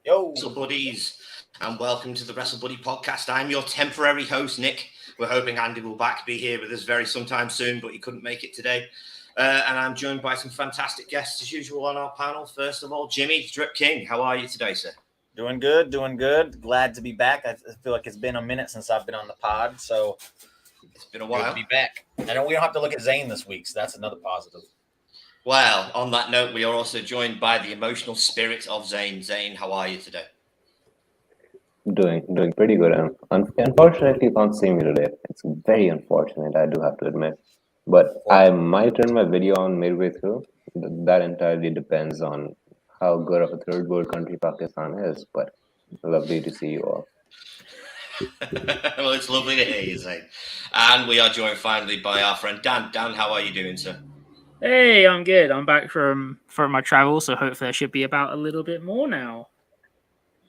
Yo, Wrestle Buddies, and welcome to the Wrestle Buddy podcast. I'm your temporary host, Nick. We're hoping Andy will be here with us very sometime soon, but he couldn't make it today. And I'm joined by some fantastic guests as usual on our panel. First of all, Jimmy Drip King. How are you today, sir? doing good, doing good. Glad to be back. I feel like it's been a minute since I've been on the pod, so It's been a good while. to be back. I know we don't have to look at Zane this week, so that's another positive. Well, on that note, we are also joined by the emotional spirit of Zane. Zane, how are you today? Doing pretty good. Unfortunately, you can't see me today. It's very unfortunate, I do have to admit. But I might turn my video on midway through. That entirely depends on how good of a third world country Pakistan is. But lovely to see you all. Well, it's lovely to hear you, Zane. And we are joined finally by our friend Dan. Dan, how are you doing, sir? Hey, I'm good. I'm back from my travel, so hopefully I should be about a little bit more now.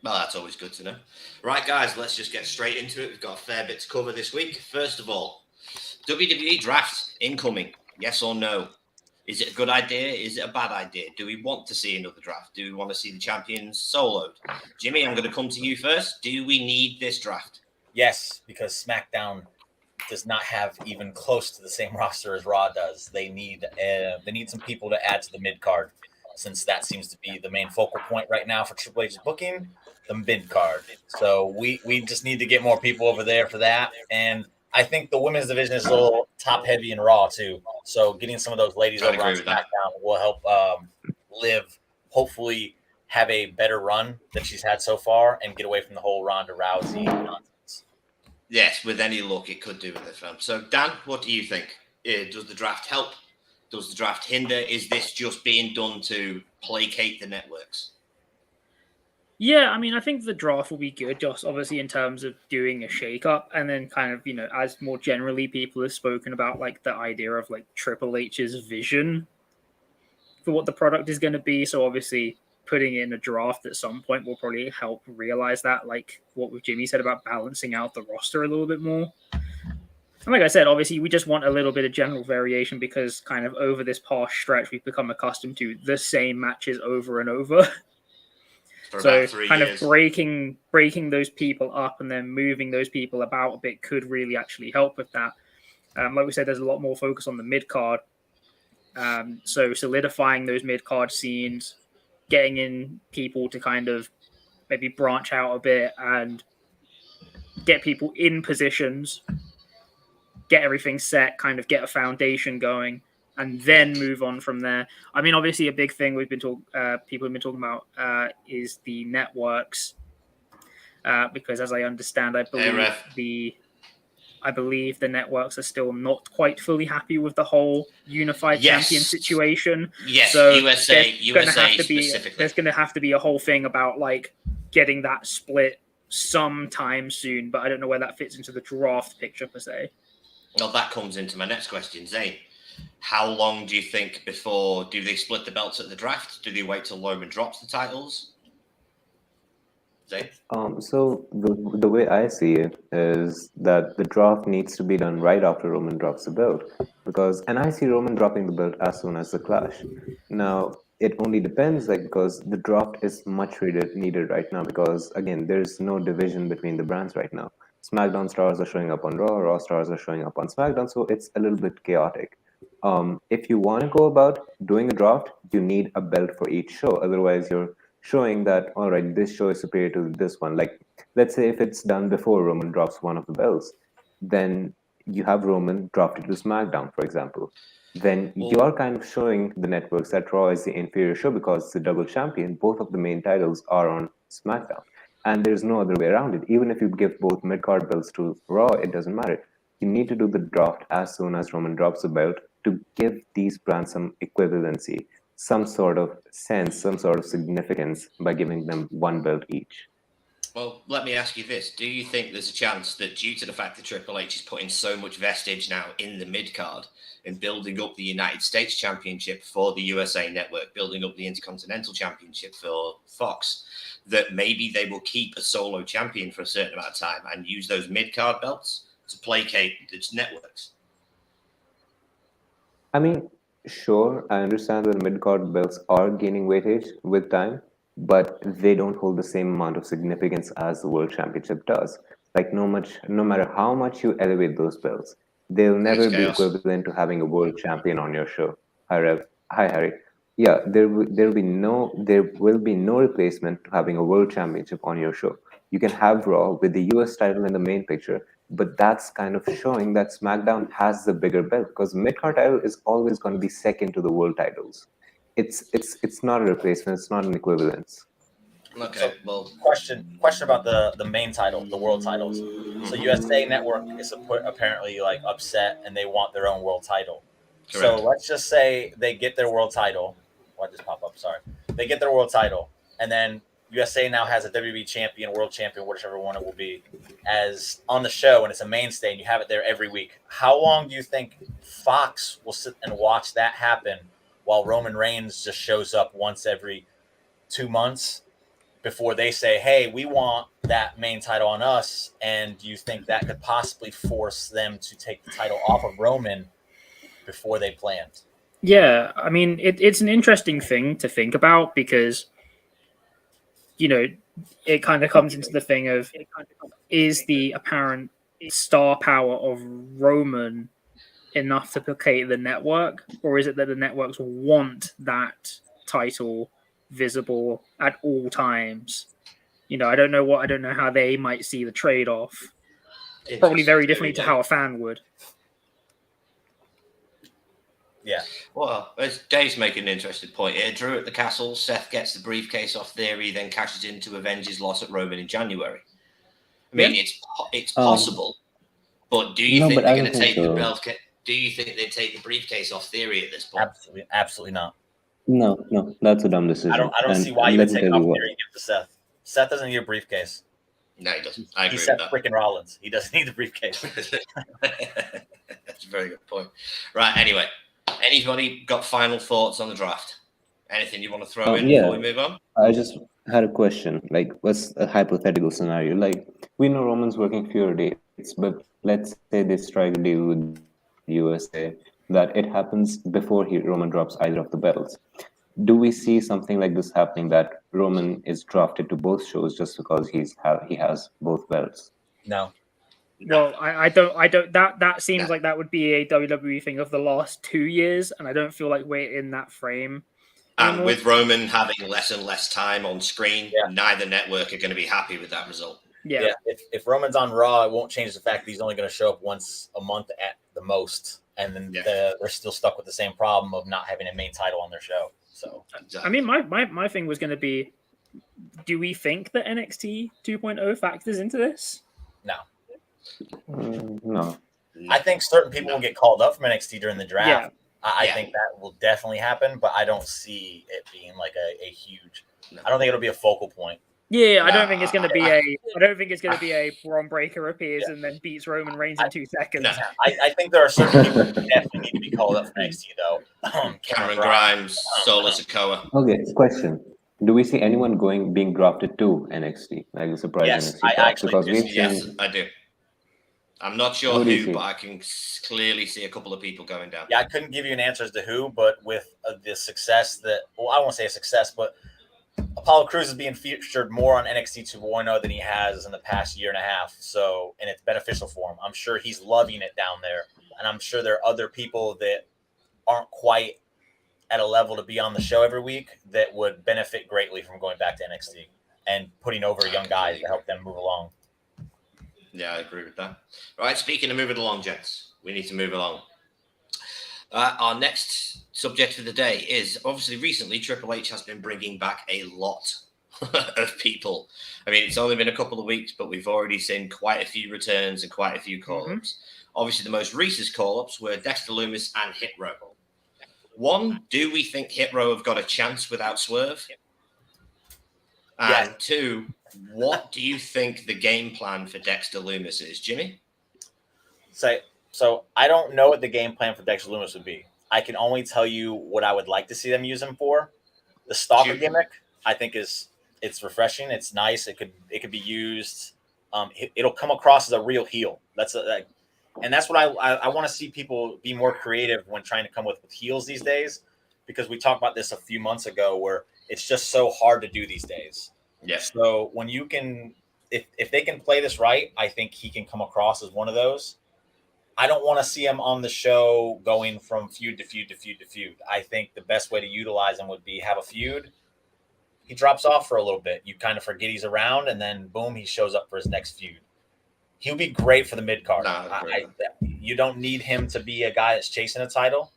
Well, that's always good to know. Right, guys, let's just get straight into it. We've got a fair bit to cover this week. First of all, WWE Draft incoming. Yes or no? Is it a good idea? Is it a bad idea? Do we want to see another draft? Do we want to see the champions soloed? Jimmy, I'm going to come to you first. Do we need this draft? Yes, because SmackDown does not have even close to the same roster as Raw does. They need some people to add to the mid card, since that seems to be the main focal point right now for Triple H's booking, the mid card. So we just need to get more people over there for that. And I think the women's division is a little top heavy in Raw too. So getting some of those ladies over on SmackDown will help Liv hopefully have a better run than she's had so far and get away from the whole Ronda Rousey nonsense. Yes, with any luck, it could do with it, fam. So, Dan, what do you think? Does the draft help? Does the draft hinder? Is this just being done to placate the networks? Yeah, I mean, I think the draft will be good, just obviously in terms of doing a shake-up, and then kind of, as more generally people have spoken about, like, the idea of, like, Triple H's vision for what the product is going to be. So, obviously, putting in a draft at some point will probably help realize that, like what Jimmy said about balancing out the roster a little bit more. And like I said, obviously, we just want a little bit of general variation because kind of over this past stretch, we've become accustomed to the same matches over and over. So kind of breaking those people up and then moving those people about a bit could really actually help with that. Like we said, there's a lot more focus on the mid-card. So solidifying those mid-card scenes, getting in people to kind of maybe branch out a bit and get people in positions, get everything set, kind of get a foundation going, and then move on from there. I mean, obviously, a big thing people have been talking about is the networks, because as I understand, I believe the networks are still not quite fully happy with the whole unified champion situation. Yes, so USA specifically. There's going to have to be a whole thing about like getting that split sometime soon, but I don't know where that fits into the draft picture per se. Well, that comes into my next question, Zane. How long do you think before do they split the belts at the draft? Do they wait till Roman drops the titles? Zane? So the way I see it is that the draft needs to be done right after Roman drops the belt, and I see Roman dropping the belt as soon as the Clash. Now it only depends, because the draft is much needed right now, because again, there's no division between the brands right now. SmackDown stars are showing up on Raw, Raw stars are showing up on SmackDown, so it's a little bit chaotic. If you want to go about doing a draft, you need a belt for each show. Otherwise, you're showing that, all right, this show is superior to this one. Like, let's say if it's done before Roman drops one of the belts, then you have Roman dropped it to SmackDown, for example. Then you are kind of showing the networks that Raw is the inferior show because it's a double champion. Both of the main titles are on SmackDown. And there's no other way around it. Even if you give both mid-card belts to Raw, it doesn't matter. You need to do the draft as soon as Roman drops the belt to give these brands some equivalency, some sort of sense, some sort of significance by giving them one belt each. Well, let me ask you this. Do you think there's a chance that due to the fact that Triple H is putting so much vestige now in the mid-card and building up the United States Championship for the USA Network, building up the Intercontinental Championship for Fox, that maybe they will keep a solo champion for a certain amount of time and use those mid-card belts to placate its networks? I mean, sure, I understand that mid-card belts are gaining weightage with time, but they don't hold the same amount of significance as the World Championship does. Like no matter how much you elevate those belts, they'll never be chaos. equivalent to having a world champion on your show. Hi, Rev. Hi, Harry. Yeah, there will be no replacement to having a world championship on your show. You can have Raw with the US title in the main picture, but that's kind of showing that SmackDown has the bigger belt because mid card title is always going to be second to the world titles. It's not a replacement. It's not an equivalence. Okay, So, well, question about the main title, the world titles. So USA Network is apparently like upset and they want their own world title. correct. So let's just say they get their world title. Why did this pop up? Sorry. They get their world title, and then USA now has a WWE champion, world champion, whichever one it will be, as on the show, and it's a mainstay, and you have it there every week. How long do you think Fox will sit and watch that happen while Roman Reigns just shows up once every 2 months before they say, "Hey, we want that main title on us"? And do you think that could possibly force them to take the title off of Roman before they planned? Yeah, I mean, it's an interesting thing to think about because, it kind of comes into the thing of, is the apparent star power of Roman enough to placate the network, or is it that the networks want that title visible at all times? I don't know how they might see the trade-off. Probably very differently to how a fan would. Yeah. Well, Dave's making an interesting point here. Drew at the castle. Seth gets the briefcase off Theory, then cashes in to avenge his loss at Roman in January. I mean, it's possible, but do you think they're going to take the belt? Do you think they take the briefcase off Theory at this point? Absolutely not. No, that's a dumb decision. I don't see why you would take it off Theory and give it to Seth. Seth doesn't need a briefcase. No, he doesn't. I agree He's with Seth that. freaking Rollins. He doesn't need the briefcase. That's a very good point. Right. Anyway, anybody got final thoughts on the draft? Anything you want to throw in before we move on? I just had a question. Like, what's a hypothetical scenario? Like, we know Roman's working fewer dates, but let's say they strike a deal with USA that it happens before Roman drops either of the belts. Do we see something like this happening, that Roman is drafted to both shows just because he has both belts? No. Well, I don't. That seems like that would be a WWE thing of the last 2 years, and I don't feel like we're in that frame. And with Roman having less and less time on screen, neither network are going to be happy with that result. Yeah. If Roman's on Raw, it won't change the fact that he's only going to show up once a month at the most, and then they're still stuck with the same problem of not having a main title on their show. So, I mean, my thing was going to be, do we think that NXT 2.0 factors into this? No. No. I think certain people will get called up from NXT during the draft. Yeah. I think that will definitely happen, but I don't see it being like a huge. I don't think it'll be a focal point. Yeah, I don't think it's going to be a Braun Breaker appears and then beats Roman Reigns in 2 seconds. No, I think there are certain people who definitely need to be called up from NXT though. Cameron Grimes, Solo Sikoa. Okay, question. Do we see anyone being drafted to NXT? Like a surprise Yes, NXT? I actually do. Yes, I do. I'm not sure who, but I can clearly see a couple of people going down. Yeah, I couldn't give you an answer as to who, but with the success that, I won't say a success, but Apollo Crews is being featured more on NXT 2.0 than he has in the past year and a half. So, and it's beneficial for him. I'm sure he's loving it down there. And I'm sure there are other people that aren't quite at a level to be on the show every week that would benefit greatly from going back to NXT and putting over young guys to help them move along. Yeah, I agree with that. Right, speaking of moving along, gents, we need to move along. Our next subject of the day is, obviously, recently Triple H has been bringing back a lot of people. I mean, it's only been a couple of weeks, but we've already seen quite a few returns and quite a few call-ups. Obviously, the most recent call-ups were Dexter Lumis and Hit Row. One, do we think Hit Row have got a chance without Swerve? And two, what do you think the game plan for Dexter Lumis is, Jimmy? So I don't know what the game plan for Dexter Lumis would be. I can only tell you what I would like to see them use him for. The stalker gimmick, I think it's refreshing. It's nice. It could be used. It'll come across as a real heel. And that's what I want to see people be more creative when trying to come with heels these days, because we talked about this a few months ago where It's just so hard to do these days. Yeah. So when you can, if they can play this right, I think he can come across as one of those. I don't want to see him on the show going from feud to feud to feud to feud. I think the best way to utilize him would be have a feud. He drops off for a little bit. You kind of forget he's around, and then boom, he shows up for his next feud. He'll be great for the mid card. You don't need him to be a guy that's chasing a title.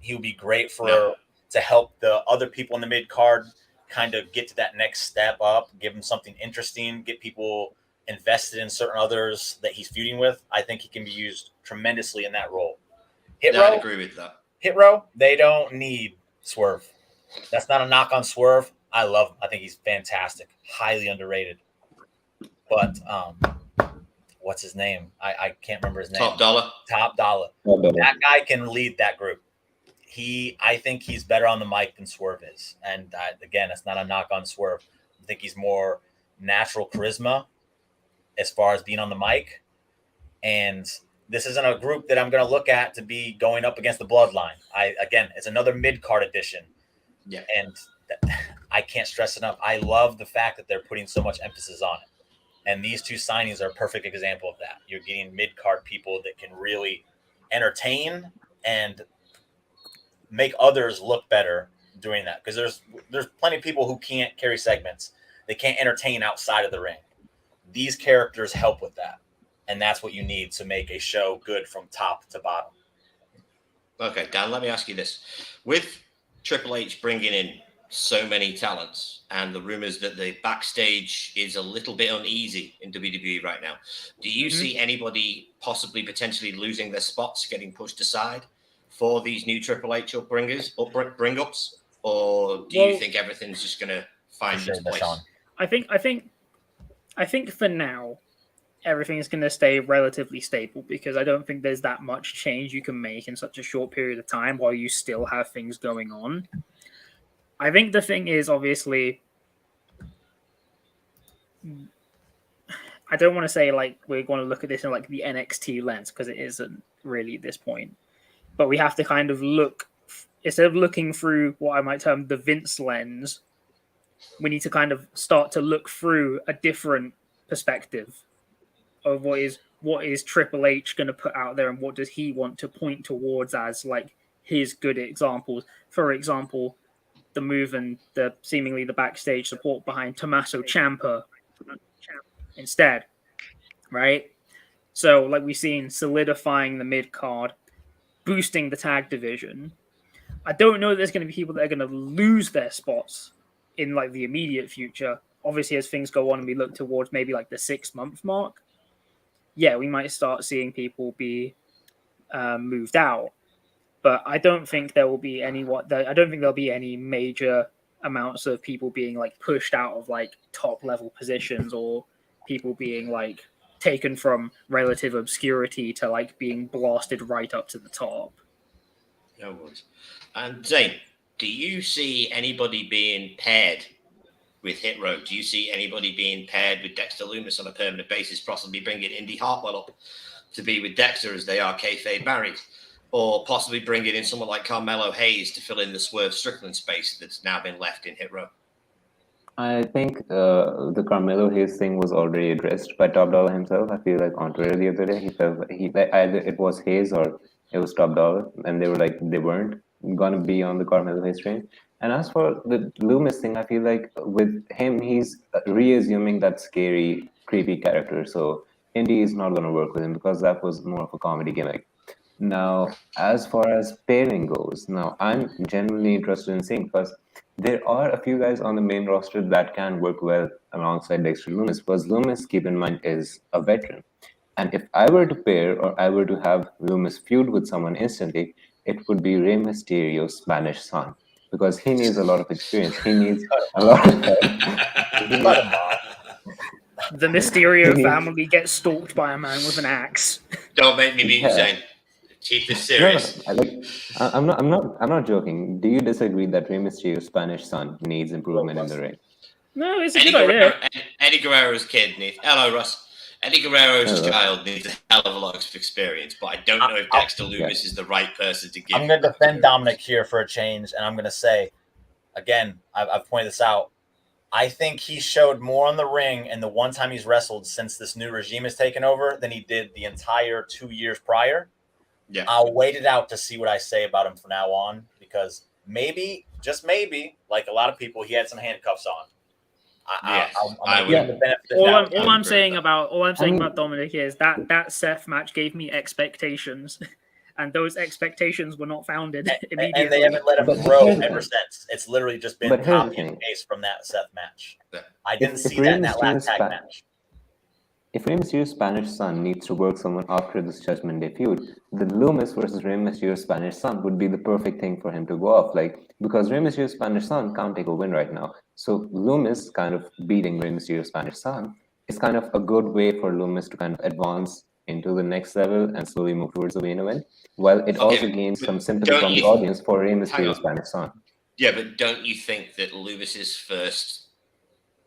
He'll be great to help the other people in the mid card kind of get to that next step up, give him something interesting, get people invested in certain others that he's feuding with. I think he can be used tremendously in that role. I agree with that. Hit Row, they don't need Swerve. That's not a knock on Swerve. I love him. I think he's fantastic, highly underrated. But what's his name? I can't remember his name. Top Dollar. That guy can lead that group. I think he's better on the mic than Swerve is. And again, it's not a knock on Swerve. I think he's more natural charisma as far as being on the mic. And this isn't a group that I'm going to look at to be going up against the Bloodline. Again, it's another mid-card edition. Yeah. And I can't stress enough. I love the fact that they're putting so much emphasis on it. And these two signings are a perfect example of that. You're getting mid-card people that can really entertain and make others look better doing that. Because there's plenty of people who can't carry segments. They can't entertain outside of the ring. These characters help with that. And that's what you need to make a show good from top to bottom. Okay, Dan, let me ask you this. With Triple H bringing in so many talents and the rumors that the backstage is a little bit uneasy in WWE right now, do you see anybody possibly potentially losing their spots, getting pushed aside for these new Triple H bring-ups? Or do you think everything's just going to find its place? I think for now, everything is going to stay relatively stable because I don't think there's that much change you can make in such a short period of time while you still have things going on. I think the thing is, obviously, I don't want to say like we're going to look at this in like the NXT lens because it isn't really at this point. But we have to kind of look, instead of looking through what I might term the Vince lens, we need to kind of start to look through a different perspective of what is Triple H going to put out there and what does he want to point towards as like his good examples. For example, the move and the seemingly the backstage support behind Tommaso Ciampa instead, right? So like we've seen solidifying the mid card, boosting the tag division. I don't know that there's going to be people that are going to lose their spots in like the immediate future. Obviously, as things go on and we look towards maybe like the 6-month mark, yeah, we might start seeing people be moved out. But I don't think there will be I don't think there'll be any major amounts of people being like pushed out of like top level positions or people being like taken from relative obscurity to like being blasted right up to the top. No worries. And Zane, do you see anybody being paired with Hit Row? Do you see anybody being paired with Dexter Lumis on a permanent basis, possibly bringing Indy Hartwell up to be with Dexter as they are kayfabe married? Or possibly bringing in someone like Carmelo Hayes to fill in the Swerve Strickland space that's now been left in Hit Row? I think the Carmelo Hayes thing was already addressed by Top Dollar himself. I feel like on Twitter the other day, he felt either it was Hayes or it was Top Dollar, and they were like they weren't gonna be on the Carmelo Hayes train. And as for the Loomis thing, I feel like with him, he's reassuming that scary, creepy character. So Indy is not gonna work with him because that was more of a comedy gimmick. Now, as far as pairing goes, now I'm genuinely interested in seeing because there are a few guys on the main roster that can work well alongside Dexter Lumis because Lumis, keep in mind, is a veteran. And if I were to pair or I were to have Lumis feud with someone instantly, it would be Rey Mysterio's Spanish son because he needs a lot of experience. He needs a lot of The Mysterio family gets stalked by a man with an axe. Don't make me mute, Zane. Keep this serious. No, I'm not joking. Do you disagree that Rey Mysterio's Spanish son needs improvement in the ring? No, it's a good idea. Eddie Guerrero's kid needs. Hello, Russ. Eddie Guerrero's child needs a hell of a lot of experience, but I don't know if Dexter Lumis is the right person to give. I'm going to defend Dominic here for a change, and I'm going to say again, I've pointed this out. I think he showed more on the ring and the one time he's wrestled since this new regime has taken over than he did the entire 2 years prior. Yeah. I'll wait it out to see what I say about him from now on, because maybe, just maybe, like a lot of people, he had some handcuffs on. I'm gonna give him the benefit of the doubt. All I'm saying about Dominic is that Seth match gave me expectations, and those expectations were not founded immediately. And they haven't let him grow ever since. It's literally just been copy and paste from that Seth match. I didn't see that in that last tag match. If Rey Mysterio's Spanish son needs to work someone after this Judgment Day feud, then Loomis versus Rey Mysterio's Spanish son would be the perfect thing for him to go off. Because Rey Mysterio's Spanish son can't take a win right now. So Loomis kind of beating Rey Mysterio's Spanish son is kind of a good way for Loomis to kind of advance into the next level and slowly move towards the main event, while it also gains some sympathy from the audience for Rey Mysterio's Spanish son. Yeah, but don't you think that Loomis's first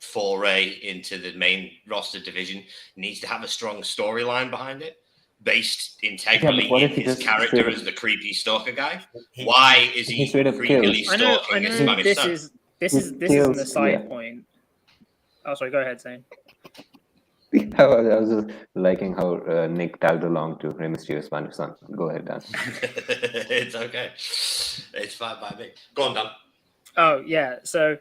foray into the main roster division needs to have a strong storyline behind it, based integrally in his character as the creepy stalker guy? Why is he creepily stalking his Spanish son? This is an aside point. Oh, sorry. Go ahead, Zane. I was just liking how Nick tagged along to Rey Mysterio's Spanish son. Go ahead, Dan. It's okay. It's fine by me. Go on, Dan. Oh, yeah. So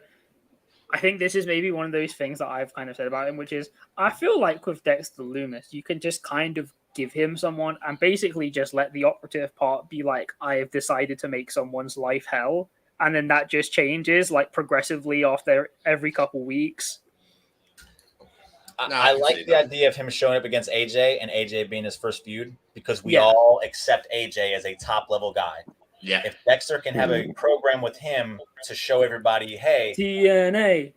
I think this is maybe one of those things that I've kind of said about him, which is I feel like with Dexter Loomis, you can just kind of give him someone and basically just let the operative part be like, I have decided to make someone's life hell. And then that just changes like progressively after every couple weeks. I like the idea of him showing up against AJ and AJ being his first feud, because we all accept AJ as a top level guy. Yeah. If Dexter can have a program with him to show everybody, hey, TNA,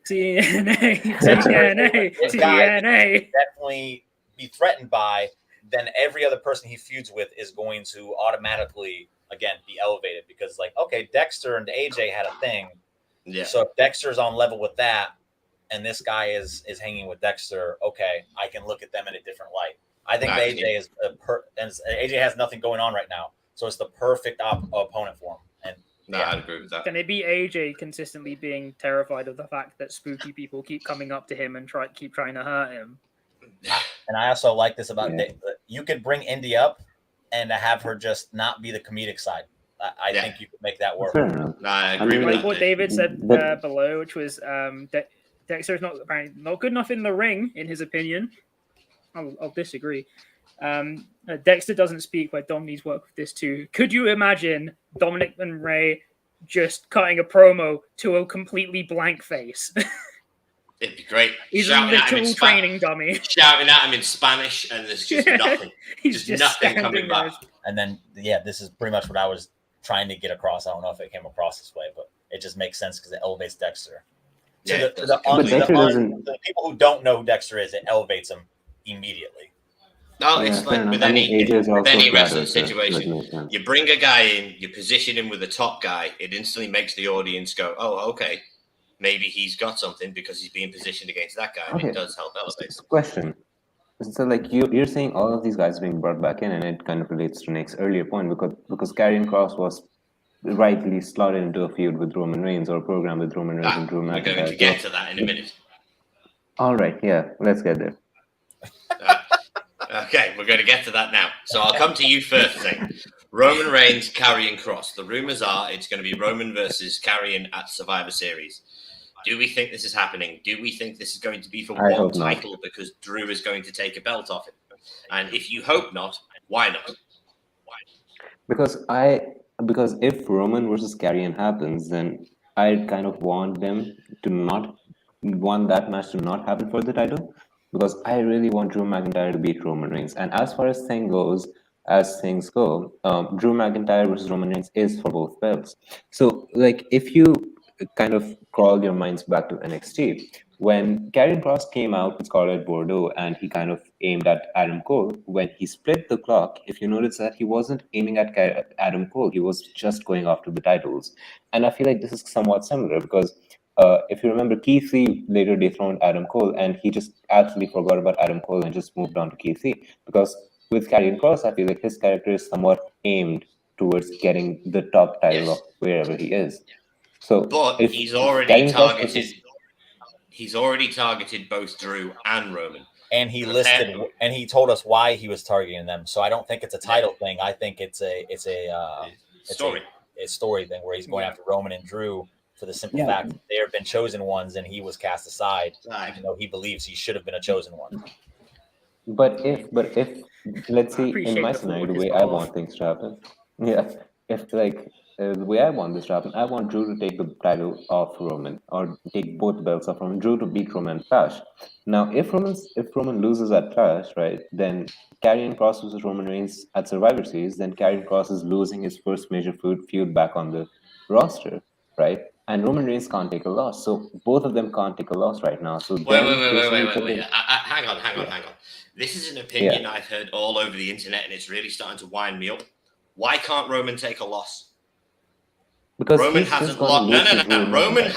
definitely be threatened by, then every other person he feuds with is going to automatically, again, be elevated, because like, okay, Dexter and AJ had a thing. Yeah. So if Dexter's on level with that, and this guy is hanging with Dexter, okay, I can look at them in a different light. I think AJ is and AJ has nothing going on right now, so it's the perfect opponent for him. And I'd agree with that. Can it be AJ consistently being terrified of the fact that spooky people keep coming up to him and keep trying to hurt him? And I also like this about you could bring Indy up and have her just not be the comedic side. I think you could make that work. I agree with like what David said below, which was Dexter's not good enough in the ring, in his opinion. I'll disagree. Dexter doesn't speak where Dom needs work with this too. Could you imagine Dominic and Ray just cutting a promo to a completely blank face? It'd be great. He's a literal training dummy. Shouting at him in Spanish, and there's just nothing. He's just nothing coming back. And then, this is pretty much what I was trying to get across. I don't know if it came across this way, but it just makes sense because it elevates Dexter. To the people who don't know who Dexter is, it elevates him immediately. No, it's like with any wrestling situation, you bring a guy in, you position him with the top guy, it instantly makes the audience go, oh, okay, maybe he's got something because he's being positioned against that guy, and it does help elevate. Question. So, like, you're saying all of these guys being brought back in, and it kind of relates to Nick's earlier point, because Karrion Kross was rightly slotted into a feud with Roman Reigns, or a program with Roman Reigns and Drew McIntyre. We're going to get to that in a minute. All right, let's get there. Okay, we're going to get to that now. So I'll come to you first, Zane. Roman Reigns, Karrion Kross. The rumors are it's going to be Roman versus Karrion at Survivor Series. Do we think this is happening? Do we think this is going to be for one title because Drew is going to take a belt off him? And if you hope not, why not? Because if Roman versus Karrion happens, then I kind of want that match to not happen for the title, because I really want Drew McIntyre to beat Roman Reigns. And as far as things go, Drew McIntyre versus Roman Reigns is for both belts. So, like, if you kind of crawl your minds back to NXT, when Karrion Kross came out with Scarlett Bordeaux and he kind of aimed at Adam Cole, when he split the clock, if you notice that he wasn't aiming at Adam Cole, he was just going after the titles. And I feel like this is somewhat similar, because if you remember, Keith Lee later dethroned Adam Cole, and he just absolutely forgot about Adam Cole and just moved on to Keith Lee. Because with Karrion Kross, I feel like his character is somewhat aimed towards getting the top title of wherever he is. So, But if he's already Karrion Kross targeted. versus- He's already targeted both Drew and Roman. And he listed, and he told us why he was targeting them. So I don't think it's a title thing. I think it's a Story. a story thing where he's going after Roman and Drew for the simple Yeah. fact that they have been chosen ones and he was cast aside, Right. even though he believes he should have been a chosen one. But if let's I see, in appreciate my the scenario, thought the on his way I behalf. want things to happen, yeah, if like the way I want this to happen, I want Drew to take the title off Roman, or take both belts off Roman. Drew to beat Roman at Clash. Now, if Roman loses at Clash, right, then Karrion Kross versus Roman Reigns at Survivor Series, then Karrion Kross is losing his first major feud back on the roster, right? And Roman Reigns can't take a loss, so both of them can't take a loss right now. So Wait. Hang on. This is an opinion I've heard all over the internet, and it's really starting to wind me up. Why can't Roman take a loss? Because Roman he's just hasn't gonna lost. lose to No. Drew Roman McIntyre.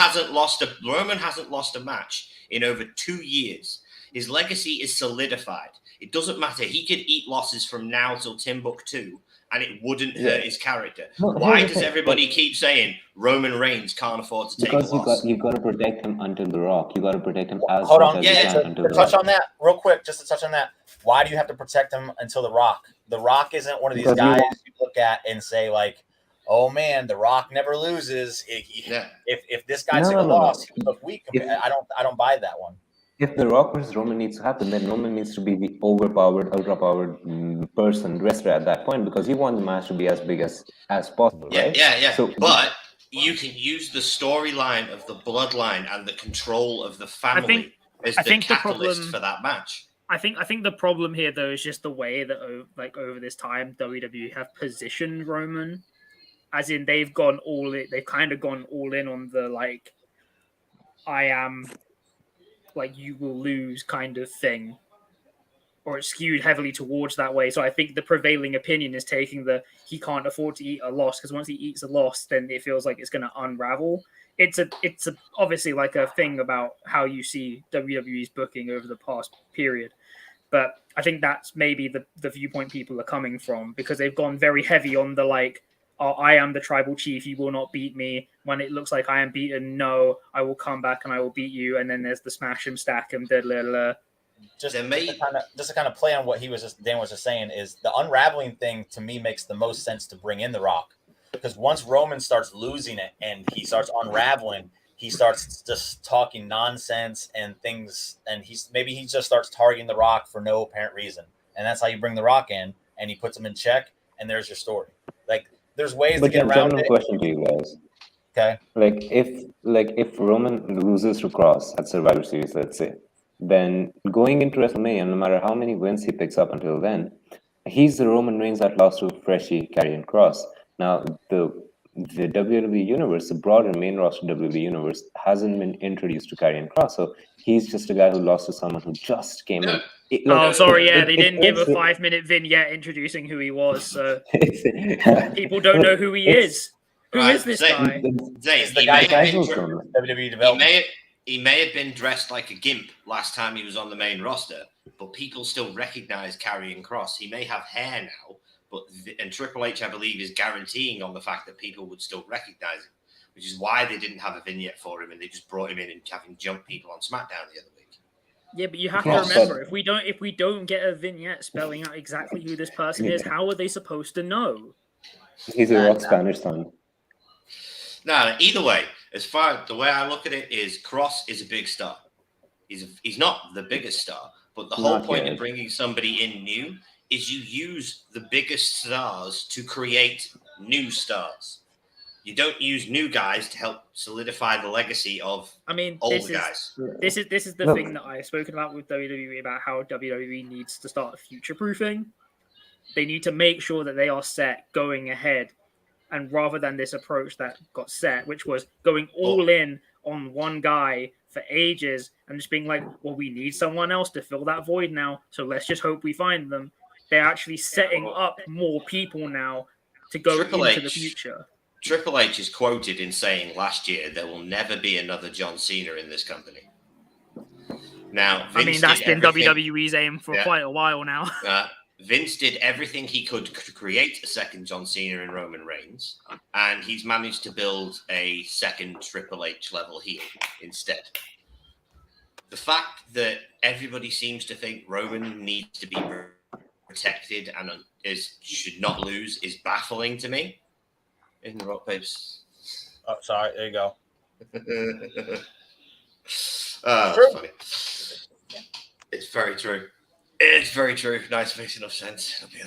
hasn't lost a match in over 2 years. His legacy is solidified. It doesn't matter. He could eat losses from now till Timbuktu, and it wouldn't hurt his character. No, Why here's the does thing, everybody keep saying Roman Reigns can't afford to take because a loss? you got to protect him until The Rock. You got to protect him as Hold much on, as you can until to The touch Rock. on that real quick, just to touch on that. Why do you have to protect him until The Rock? The Rock isn't one of these Because guys you look at and say like, "Oh man, The Rock never loses." If this guy took a loss, he would look weak. I don't buy that one. If The Rock versus Roman needs to happen, then Roman needs to be the overpowered, ultra-powered person, wrestler at that point, because you want the match to be as big as possible, right? Yeah. So, But you can use the storyline of the bloodline and the control of the family as the catalyst for that match. I think the problem here though is just the way that over this time WWE have positioned Roman, as in they've kind of gone all in on the like, I am like you will lose kind of thing, or it's skewed heavily towards that way. So I think the prevailing opinion is taking he can't afford to eat a loss, because once he eats a loss, then it feels like it's going to unravel. It's obviously like a thing about how you see WWE's booking over the past period. But I think that's maybe the viewpoint people are coming from, because they've gone very heavy on the like, oh, I am the tribal chief, you will not beat me. When it looks like I am beaten, no, I will come back and I will beat you. And then there's the smash him, stack him, Just to kind of play on what Dan was just saying, is the unraveling thing to me makes the most sense to bring in The Rock, because once Roman starts losing it and he starts unraveling, he starts just talking nonsense and things, and he just starts targeting The Rock for no apparent reason, and that's how you bring The Rock in, and he puts him in check, and there's your story. Like, there's ways to get around it. Question to you guys. Okay. Like if Roman loses to Cross at Survivor Series, let's say, then going into WrestleMania, no matter how many wins he picks up until then, he's the Roman Reigns that lost to freshie Karrion Kross. Now the WWE universe, the broader main roster WWE universe, hasn't been introduced to Karrion Kross, so he's just a guy who lost to someone who just came in. They didn't give a 5-minute vignette introducing who he was, so people don't know who he is. Who is this guy? He's the guy WWE development. He may have been dressed like a gimp last time he was on the main roster, but people still recognize Karrion Kross. He may have hair now, and Triple H, I believe, is guaranteeing on the fact that people would still recognize him, which is why they didn't have a vignette for him, and they just brought him in and having jumped people on SmackDown the other week. Yeah, but you have to remember, if we don't get a vignette spelling out exactly who this person is, how are they supposed to know? He's a Rock Spanish son. No, either way, as far as the way I look at it is, Cross is a big star. He's not the biggest star, but the whole point of bringing somebody in new is you use the biggest stars to create new stars. You don't use new guys to help solidify the legacy of old guys. This is the thing that I've spoken about with WWE, about how WWE needs to start future-proofing. They need to make sure that they are set going ahead. And rather than this approach that got set, which was going all in on one guy for ages and just being like, well, we need someone else to fill that void now, so let's just hope we find them. They're actually setting up more people now to go into the future. Triple H is quoted in saying last year, there will never be another John Cena in this company. Now, that's been WWE's aim for quite a while now. Vince did everything he could to create a second John Cena and Roman Reigns, and he's managed to build a second Triple H level heel instead. The fact that everybody seems to think Roman needs to be protected and should not lose is baffling to me. In the rock papers. Oh, sorry. There you go. That's funny. It's very true. It's very true. Nice, makes enough sense. Okay.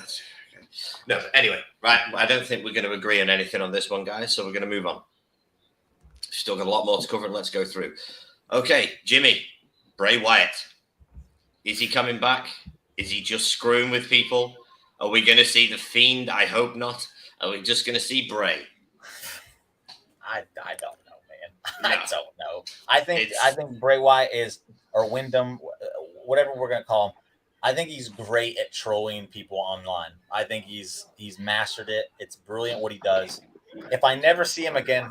No, but anyway, right. I don't think we're going to agree on anything on this one, guys. So we're going to move on. Still got a lot more to cover. Let's go through. Okay, Jimmy, Bray Wyatt. Is he coming back? Is he just screwing with people? Are we going to see the Fiend? I hope not. Are we just going to see Bray? I don't know, man. No. I don't know. I think Bray Wyatt is, or Wyndham, whatever we're going to call him. I think he's great at trolling people online. I think he's mastered it. It's brilliant what he does. If I never see him again,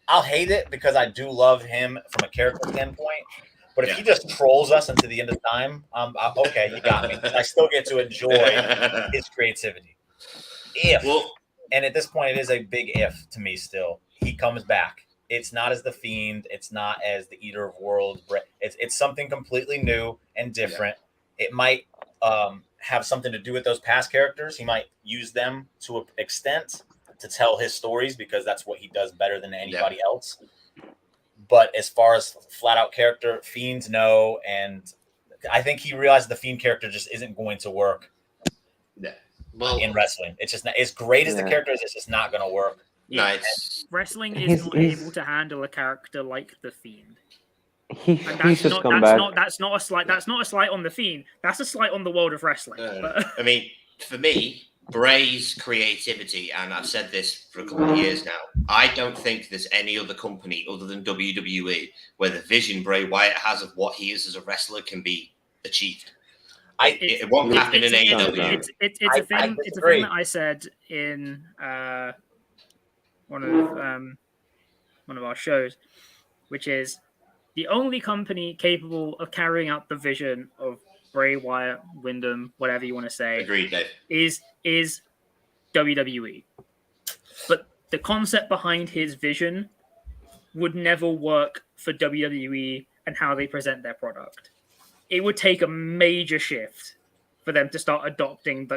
I'll hate it because I do love him from a character standpoint. But if he just trolls us into the end of time, okay, you got me. I still get to enjoy his creativity. And at this point, it is a big if to me still. He comes back. It's not as the Fiend. It's not as the Eater of Worlds. It's something completely new and different. Yeah. It might have something to do with those past characters. He might use them to an extent to tell his stories because that's what he does better than anybody else. But as far as flat out character, Fiends, no. And I think he realized the Fiend character just isn't going to work in wrestling. It's just not, as great as the character is, it's just not going to work. Nice. Wrestling is not able to handle a character like the Fiend. That's not a slight. That's not a slight on the Fiend. That's a slight on the world of wrestling. I mean, for me, Bray's creativity, and I've said this for a couple of years now, I don't think there's any other company other than WWE where the vision Bray Wyatt has of what he is as a wrestler can be achieved. It won't happen in AEW. It's a thing that I said in one of our shows, which is the only company capable of carrying out the vision of Bray Wyatt, Wyndham, whatever you want to say, agreed, Dave, is WWE. But the concept behind his vision would never work for WWE and how they present their product. It would take a major shift for them to start adopting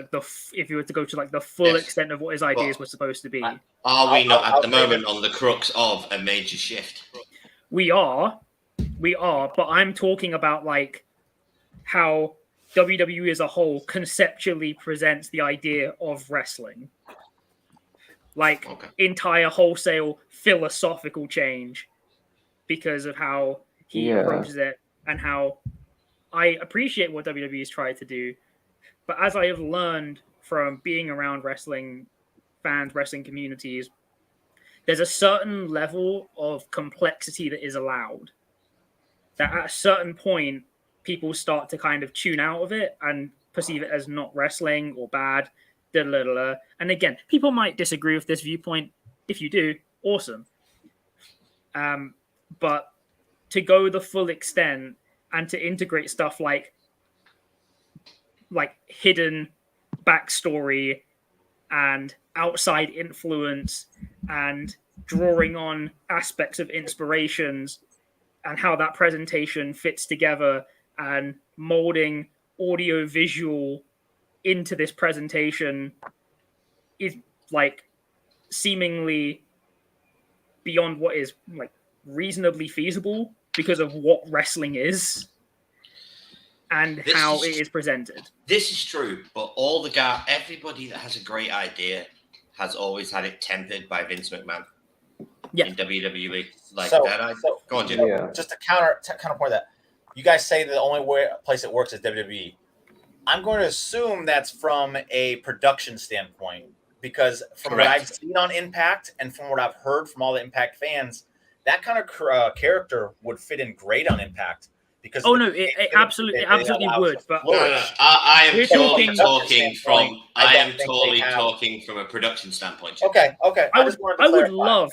if you were to go to the full extent of what his ideas were supposed to be. Are we not at the moment on the crux of a major shift? We are, but I'm talking about how WWE as a whole conceptually presents the idea of wrestling. Entire wholesale philosophical change because of how he approaches it and how I appreciate what WWE has tried to do. But as I have learned from being around wrestling fans, wrestling communities, there's a certain level of complexity that is allowed. That at a certain point, people start to kind of tune out of it and perceive it as not wrestling or bad. And again, people might disagree with this viewpoint. If you do, awesome. But to go the full extent and to integrate stuff like hidden backstory and outside influence and drawing on aspects of inspirations and how that presentation fits together and molding audio visual into this presentation is seemingly beyond what is reasonably feasible because of what wrestling is and how it is presented. This is true, but everybody that has a great idea has always had it tempered by Vince McMahon in WWE. Go on, Jim. Just to counterpoint that, you guys say the only place it works is WWE. I'm going to assume that's from a production standpoint because from what I've seen on Impact and from what I've heard from all the Impact fans, that kind of character would fit in great on Impact. Because it absolutely would. But I am totally talking from a production standpoint. Okay. I would love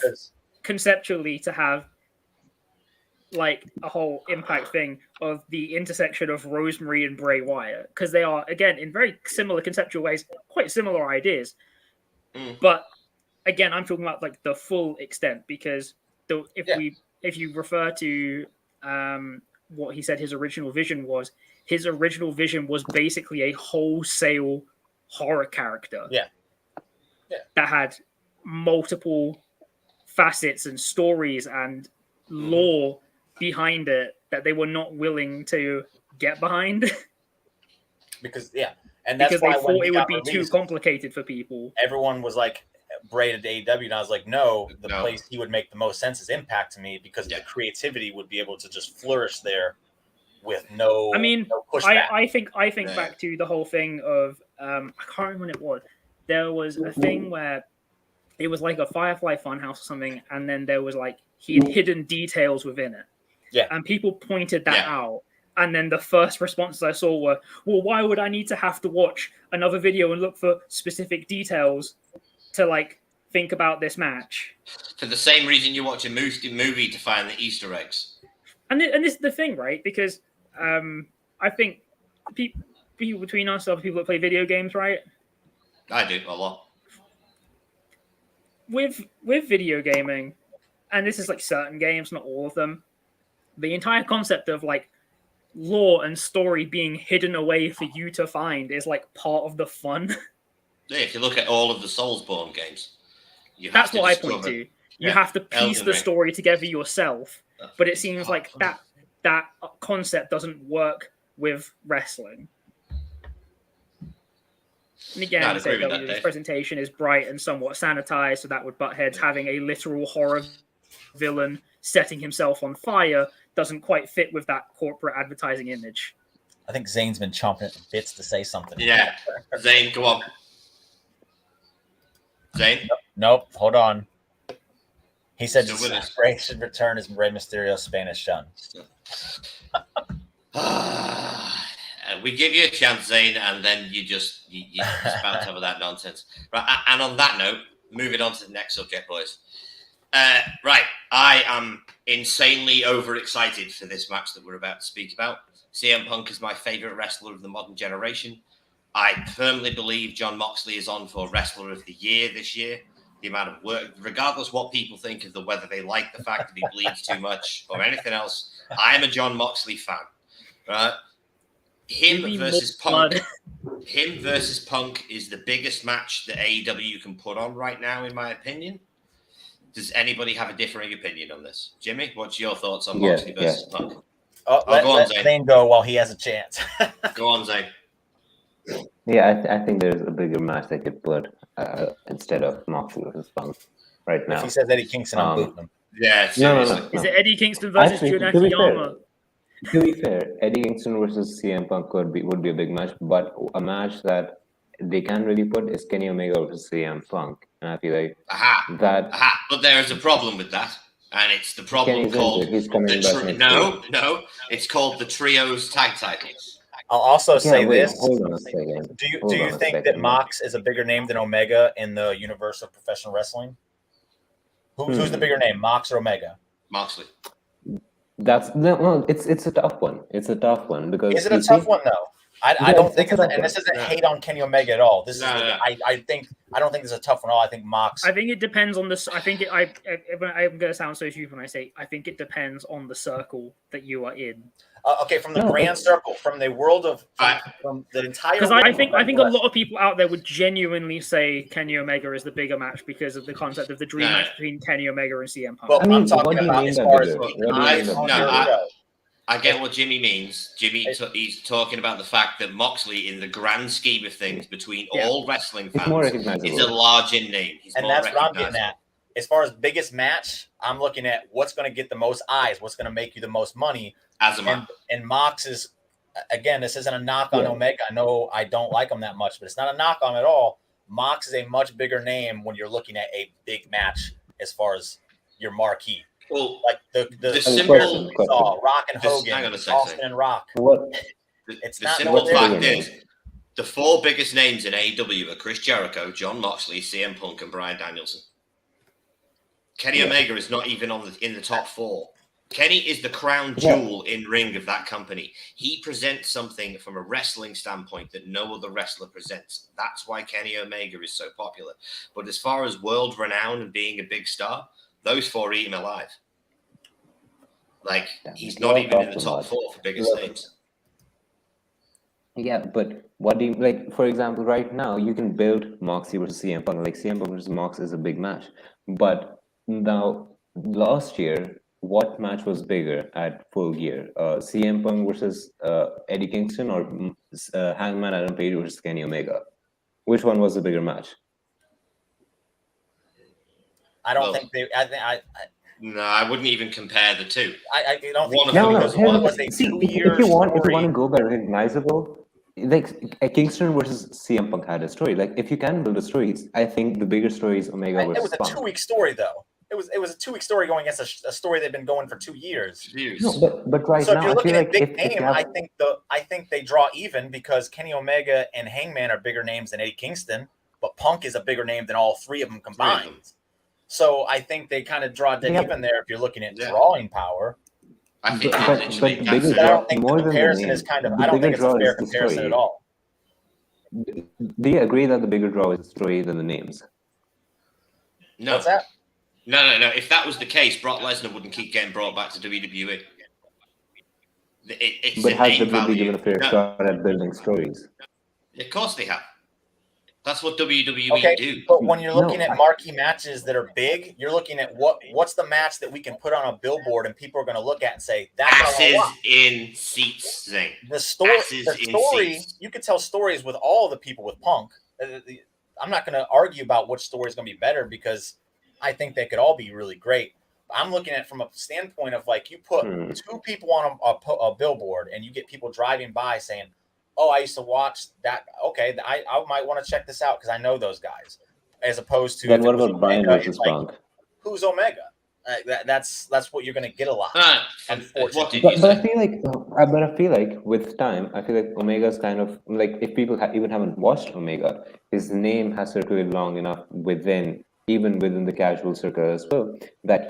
conceptually to have like a whole Impact thing of the intersection of Rosemary and Bray Wyatt, because they are, again, in very similar conceptual ways, quite similar ideas. But again, I'm talking about like the full extent, because if you refer to what he said his original vision was basically a wholesale horror character. Yeah. That had multiple facets and stories and lore behind it that they were not willing to get behind. Because and that's because why they when thought he it got would be released, too complicated for people. everyone was like braided to AEW, and I was like, no, the No. place he would make the most sense is Impact to me, because the creativity would be able to just flourish there with no. I mean, no pushback. I think back to the whole thing of I can't remember when it was. There was a thing where it was like a Firefly Funhouse or something, and then there was like he had hidden details within it. Yeah. And people pointed that out. And then the first responses I saw were, well, why would I need to have to watch another video and look for specific details to like think about this match? For the same reason you watch a movie to find the Easter eggs. And this is the thing, right? Because I think people between us, other people that play video games, right? I do a lot. With video gaming, and this is like certain games, not all of them, the entire concept of like lore and story being hidden away for you to find is like part of the fun. Yeah, if you look at all of the Soulsborne games, that's what I point to. You have to piece the story together yourself, but it seems like that concept doesn't work with wrestling. And again, this presentation is bright and somewhat sanitized, so that would butt heads. Having a literal horror villain setting himself on fire doesn't quite fit with that corporate advertising image. I think Zane's been chomping at the bits to say something. Yeah, Zane, go on. Zane? Nope, hold on. He said Bray should return as Rey Mysterio's Spanish son. We give you a chance, Zane, and then you just spout over that nonsense. Right, and on that note, moving on to the next subject, boys. Right, I am insanely overexcited for this match that we're about to speak about. CM Punk is my favorite wrestler of the modern generation. I firmly believe Jon Moxley is on for Wrestler of the Year this year. The amount of work, regardless what people think of whether they like the fact that he bleeds too much or anything else, I am a Jon Moxley fan. Right? Him versus Punk is the biggest match that AEW can put on right now, in my opinion. Does anybody have a differing opinion on this? Jimmy, what's your thoughts on Moxley versus Punk? Let Zane go while he has a chance. Go on, Zane. Yeah, I think there's a bigger match they could put instead of Moxley versus Punk right now. If he says Eddie Kingston, I'm booting him. Yeah, no. Is it Eddie Kingston versus Jun Akiyama? To be fair, Eddie Kingston versus CM Punk would be a big match, but a match that they can really put is Kenny Omega versus CM Punk, and I feel like But there is a problem with that, and it's the problem called it's called the Trios Tag Titles. I'll also say this. Hold on a second. Do you think that Mox is a bigger name than Omega in the universe of professional wrestling? Who's the bigger name, Mox or Omega? Moxley. It's a tough one. It's a tough one because is it a tough one though? I don't think it's and this isn't hate on Kenny Omega at all. This is I don't think it's a tough one at all. I think Mox. I think it depends on this. I think I'm going to sound so stupid when I say I think it depends on the circle that you are in. Okay, from the grand circle, from the world of from the entire. Because I think a lot of people out there would genuinely say Kenny Omega is the bigger match because of the concept of the dream match between Kenny Omega and CM Punk. Well, I'm talking about as far as I get what Jimmy means. He's talking about the fact that Moxley, in the grand scheme of things, between all wrestling fans, is a larger name. And that's what I'm getting at. As far as biggest match, I'm looking at what's going to get the most eyes, what's going to make you the most money. And Mox is, again, this isn't a knock on Omega. I know I don't like him that much, but it's not a knock on him at all. Mox is a much bigger name when you're looking at a big match as far as your marquee. Well, like the simple we saw, Rock and Hogan, Austin and Rock. The simple fact is, the four biggest names in AEW are Chris Jericho, Jon Moxley, CM Punk, and Bryan Danielson. Kenny Omega is not even in the top four. Kenny is the crown jewel in ring of that company. He presents something from a wrestling standpoint that no other wrestler presents. That's why Kenny Omega is so popular. But as far as world renown and being a big star, those four eat him alive. Like, he's not even in the top four for biggest names. Yeah, but what do you like? For example, right now you can build Moxley versus CM Punk. Like CM Punk versus Mox is a big match, but now last year, what match was bigger at Full Gear? CM Punk versus Eddie Kingston or Hangman Adam Page versus Kenny Omega? Which one was the bigger match? I don't think they. No, I wouldn't even compare the two. I don't think No. one was a See, 2 if year you want story. to go by recognizable, like Kingston versus CM Punk had a story. Like if you can build a story, I think the bigger story is Omega versus It was a Punk. 2-week story though. It was a 2-week story going against a story they've been going for 2 years. No, but right so now, if you're looking I at feel big like name, I think they draw even because Kenny Omega and Hangman are bigger names than Eddie Kingston, but Punk is a bigger name than all three of them combined. So I think they kind of draw dead even there if you're looking at drawing power. I think but the bigger I draw, don't think more the than the comparison name, is kind of. the I don't bigger think it's a draw fair is the comparison story. at all. Do you agree that the bigger draw is the story than the names? No. What's that? No. If that was the case, Brock Lesnar wouldn't keep getting brought back to WWE. It's But a has name WWE value. given a fair shot at building stories? Of course they have. That's what WWE do. But when you're looking at marquee matches that are big, you're looking at what's the match that we can put on a billboard and people are going to look at and say, that's asses in seats, Zane. The story, you could tell stories with all the people with Punk. I'm not going to argue about which story is going to be better because I think they could all be really great. I'm looking at it from a standpoint of like you put two people on a billboard and you get people driving by saying, oh, I used to watch that. Okay, I might want to check this out because I know those guys. As opposed to then what about Bryan versus Punk? Who's Omega? That's what you're going to get a lot. Unfortunately, but I feel like with time, I feel like Omega's kind of like if people even haven't watched Omega, his name has circulated long enough even within the casual circle as well, that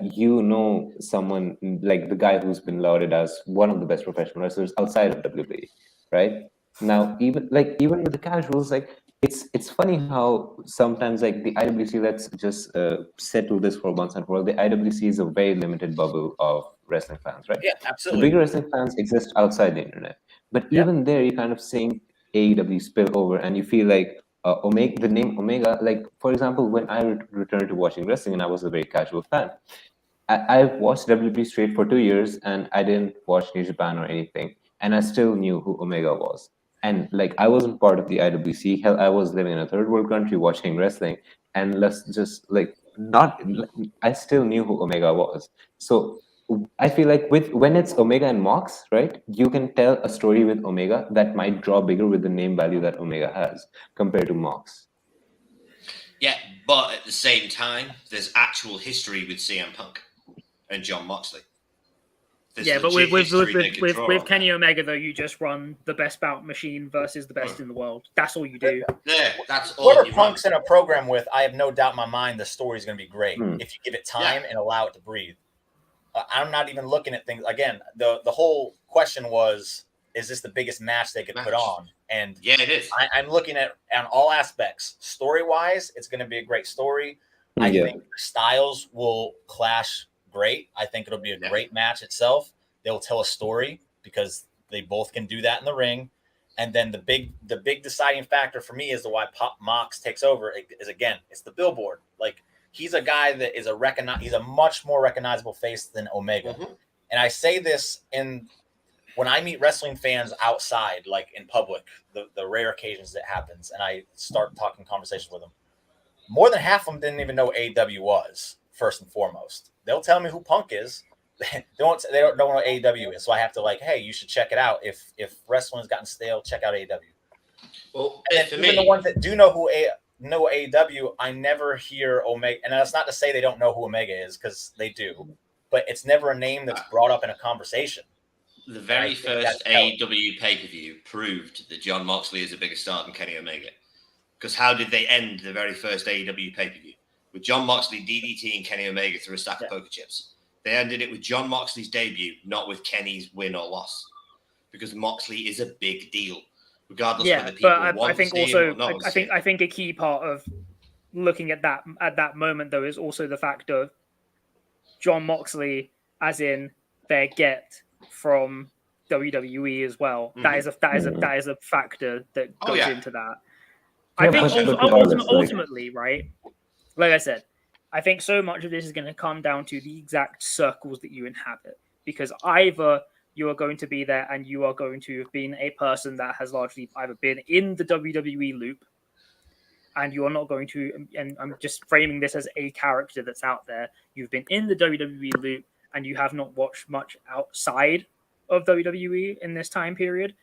someone like the guy who's been lauded as one of the best professional wrestlers outside of WWE, right? Now, even with the casuals, like it's funny how sometimes like the IWC, let's just settle this for once and for all. The IWC is a very limited bubble of wrestling fans, right? Yeah, absolutely. The bigger wrestling fans exist outside the internet, but even there, you're kind of seeing AEW spill over, and you feel like Omega, the name Omega, like for example, when I returned to watching wrestling, and I was a very casual fan. I've watched WWE straight for 2 years, and I didn't watch New Japan or anything, and I still knew who Omega was. And like I wasn't part of the IWC. Hell, I was living in a third world country watching wrestling, and let's just I still knew who Omega was. So I feel like when it's Omega and Mox, right? You can tell a story with Omega that might draw bigger with the name value that Omega has compared to Mox. Yeah, but at the same time, there's actual history with CM Punk and Jon Moxley. But with Kenny Omega, though, you just run the best bout machine versus the best in the world. That's all you do. Yeah, that's all. Whoever Punk's in a program with, I have no doubt in my mind the story is going to be great if you give it time and allow it to breathe. I'm not even looking at things again. The whole question was, is this the biggest match they could put on? And yeah, it is. I'm looking at on all aspects. Story wise, it's going to be a great story. I think the styles will clash great. I think it'll be a great match itself. They'll tell a story because they both can do that in the ring. And then the big deciding factor for me is why Mox takes over is again, it's the billboard. Like he's a guy that is he's a much more recognizable face than Omega. Mm-hmm. And I say this when I meet wrestling fans outside, like in public, the rare occasions that happens, and I start talking conversations with them, more than half of them didn't even know AEW was, first and foremost. They'll tell me who Punk is. They don't know what AEW is. So I have to like, hey, you should check it out. If wrestling has gotten stale, check out AEW. Well, even the ones that do know AEW, I never hear Omega. And that's not to say they don't know who Omega is, because they do. But it's never a name that's brought up in a conversation. The very first AEW pay-per-view proved that Jon Moxley is a bigger star than Kenny Omega. Because how did they end the very first AEW pay-per-view? With Jon Moxley DDTing Kenny Omega through a stack of poker chips. They ended it with John Moxley's debut, not with Kenny's win or loss, because Moxley is a big deal, regardless whether people want to see him or not. I think a key part of looking at that moment though is also the fact of John Moxley, as in their get from WWE as well. Mm-hmm. That is a factor that goes into that. Yeah, I think but ultimately, right? Like I said, I think so much of this is going to come down to the exact circles that you inhabit, because either you are going to be there and you are going to have been a person that has largely either been in the WWE loop, and you are not going to, and I'm just framing this as a character that's out there, you've been in the WWE loop and you have not watched much outside of WWE in this time period,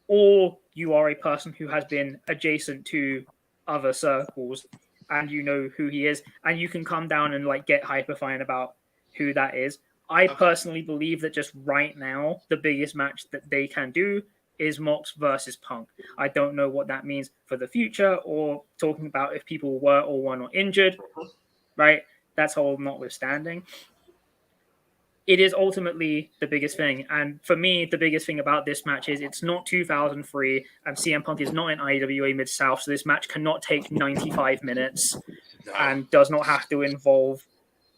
or you are a person who has been adjacent to other circles and you know who he is, and you can come down and like get hyper-fine about who that is. I personally believe that just right now, the biggest match that they can do is Mox versus Punk. I don't know what that means for the future, or talking about if people were or were not injured, right? That's all notwithstanding. It is ultimately the biggest thing. And for me, the biggest thing about this match is it's not 2003 and CM Punk is not in IWA Mid-South, so this match cannot take 95 minutes and does not have to involve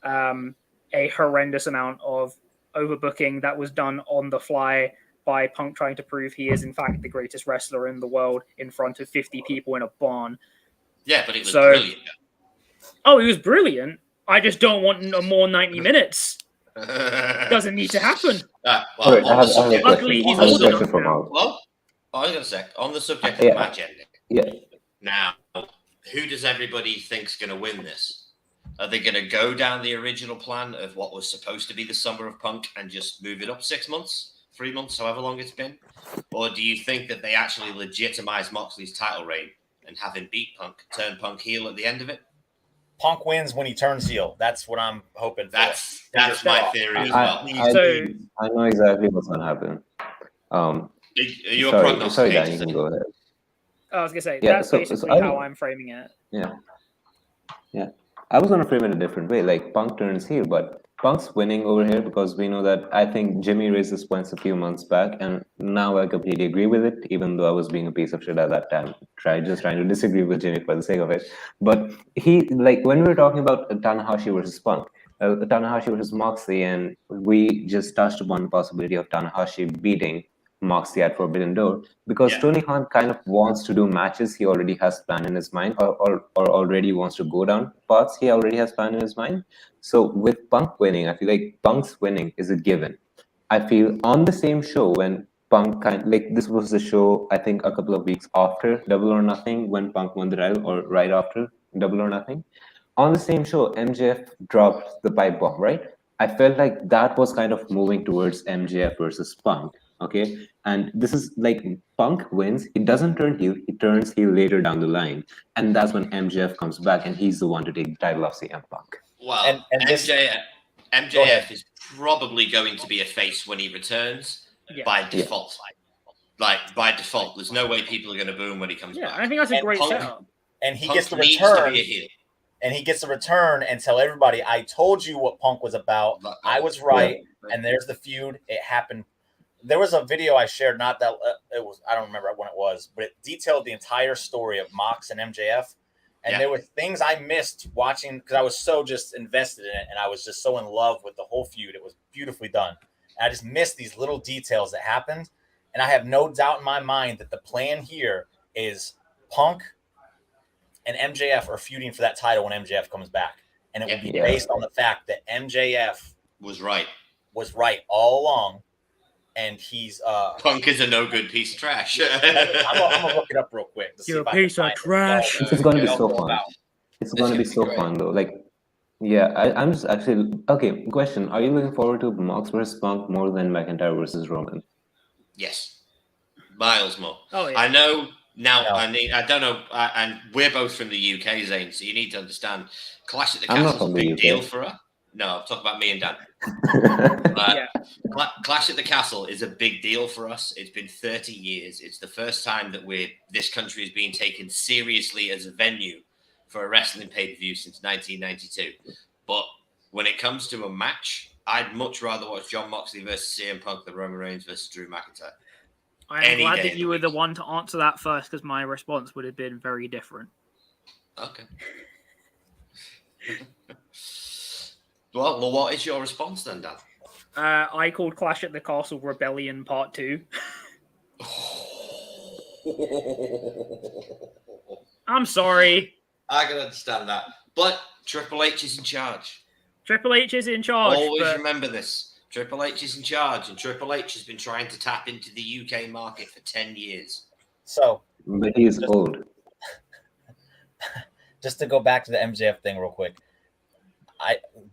a horrendous amount of overbooking that was done on the fly by Punk trying to prove he is, in fact, the greatest wrestler in the world in front of 50 people in a barn. Yeah, but it was brilliant. Oh, it was brilliant. I just don't want more 90 minutes. Doesn't need to happen. Luckily, he's old enough now. Well, I was going to say, on the subject of the match ending. Yeah. Now, who does everybody think's going to win this? Are they going to go down the original plan of what was supposed to be the Summer of Punk and just move it up 6 months, 3 months, however long it's been? Or do you think that they actually legitimize Moxley's title reign and have him beat Punk, turn Punk heel at the end of it? Punk wins when he turns heel. That's what I'm hoping for. That's my theory as well. I know exactly what's going to happen. Are you a prognosticator? Sorry, Dan, you can go ahead. I was going to say, that's basically how I'm framing it. Yeah. I was going to frame it a different way. Like, Punk turns heel, but Punk's winning over here because we know that I think Jimmy raised his points a few months back, and now I completely agree with it, even though I was being a piece of shit at that time, trying to disagree with Jimmy for the sake of it. But he, like, when we were talking about Tanahashi versus Punk, Tanahashi versus Moxley, and we just touched upon the possibility of Tanahashi beating Moxley at Forbidden Door, because Tony Khan kind of wants to do matches he already has planned in his mind, or already wants to go down paths he already has planned in his mind. So with Punk winning, I feel like Punk's winning is a given. I feel on the same show when Punk this was the show, I think, a couple of weeks after Double or Nothing, when Punk won the title, or right after Double or Nothing. On the same show, MJF dropped the pipe bomb, right? I felt like that was kind of moving towards MJF versus Punk. Okay, and this is like Punk wins, he doesn't turn heel, he turns heel later down the line, and that's when MJF comes back and he's the one to take the title off CM Punk. Well, and MJF is probably going to be a face when he returns by default. Like, by default, there's no way people are going to boo him when he comes back. I think that's a great setup. And he gets the return. And he gets the return and tell everybody, I told you what Punk was about. I was right. And there's the feud. It happened. There was a video I shared, not that it was, I don't remember when it was, but it detailed the entire story of Mox and MJF. And there were things I missed watching because I was so just invested in it. And I was just so in love with the whole feud. It was beautifully done. And I just missed these little details that happened. And I have no doubt in my mind that the plan here is Punk and MJF are feuding for that title when MJF comes back. And it will be based on the fact that MJF was right all along. And he's Punk is a no good piece of trash. I'm gonna look it up real quick. You're a piece of trash. It's going to be so fun. It's going to be so fun though. Like, I'm just actually okay. Question: are you looking forward to Mox versus Punk more than McIntyre versus Roman? Yes, miles more. Oh yeah. I know now. No. I don't know. And we're both from the UK, Zane. So you need to understand. Clash at the Castle is a big deal for her. No, I'm talking about me and Dan. Clash at the Castle is a big deal for us. It's been 30 years. It's the first time that this country is being taken seriously as a venue for a wrestling pay-per-view since 1992. But when it comes to a match, I'd much rather watch John Moxley versus CM Punk than Roman Reigns versus Drew McIntyre. I'm Any glad day that of you the were the week. one to answer that first, because my response would have been very different. Okay. Well, what is your response then, Dan? I called Clash at the Castle Rebellion Part 2. I'm sorry. I can understand that. But Triple H is in charge. Triple H is in charge. Always but remember this. Triple H is in charge, and Triple H has been trying to tap into the UK market for 10 years. So, But he's old. just to go back to the MJF thing real quick,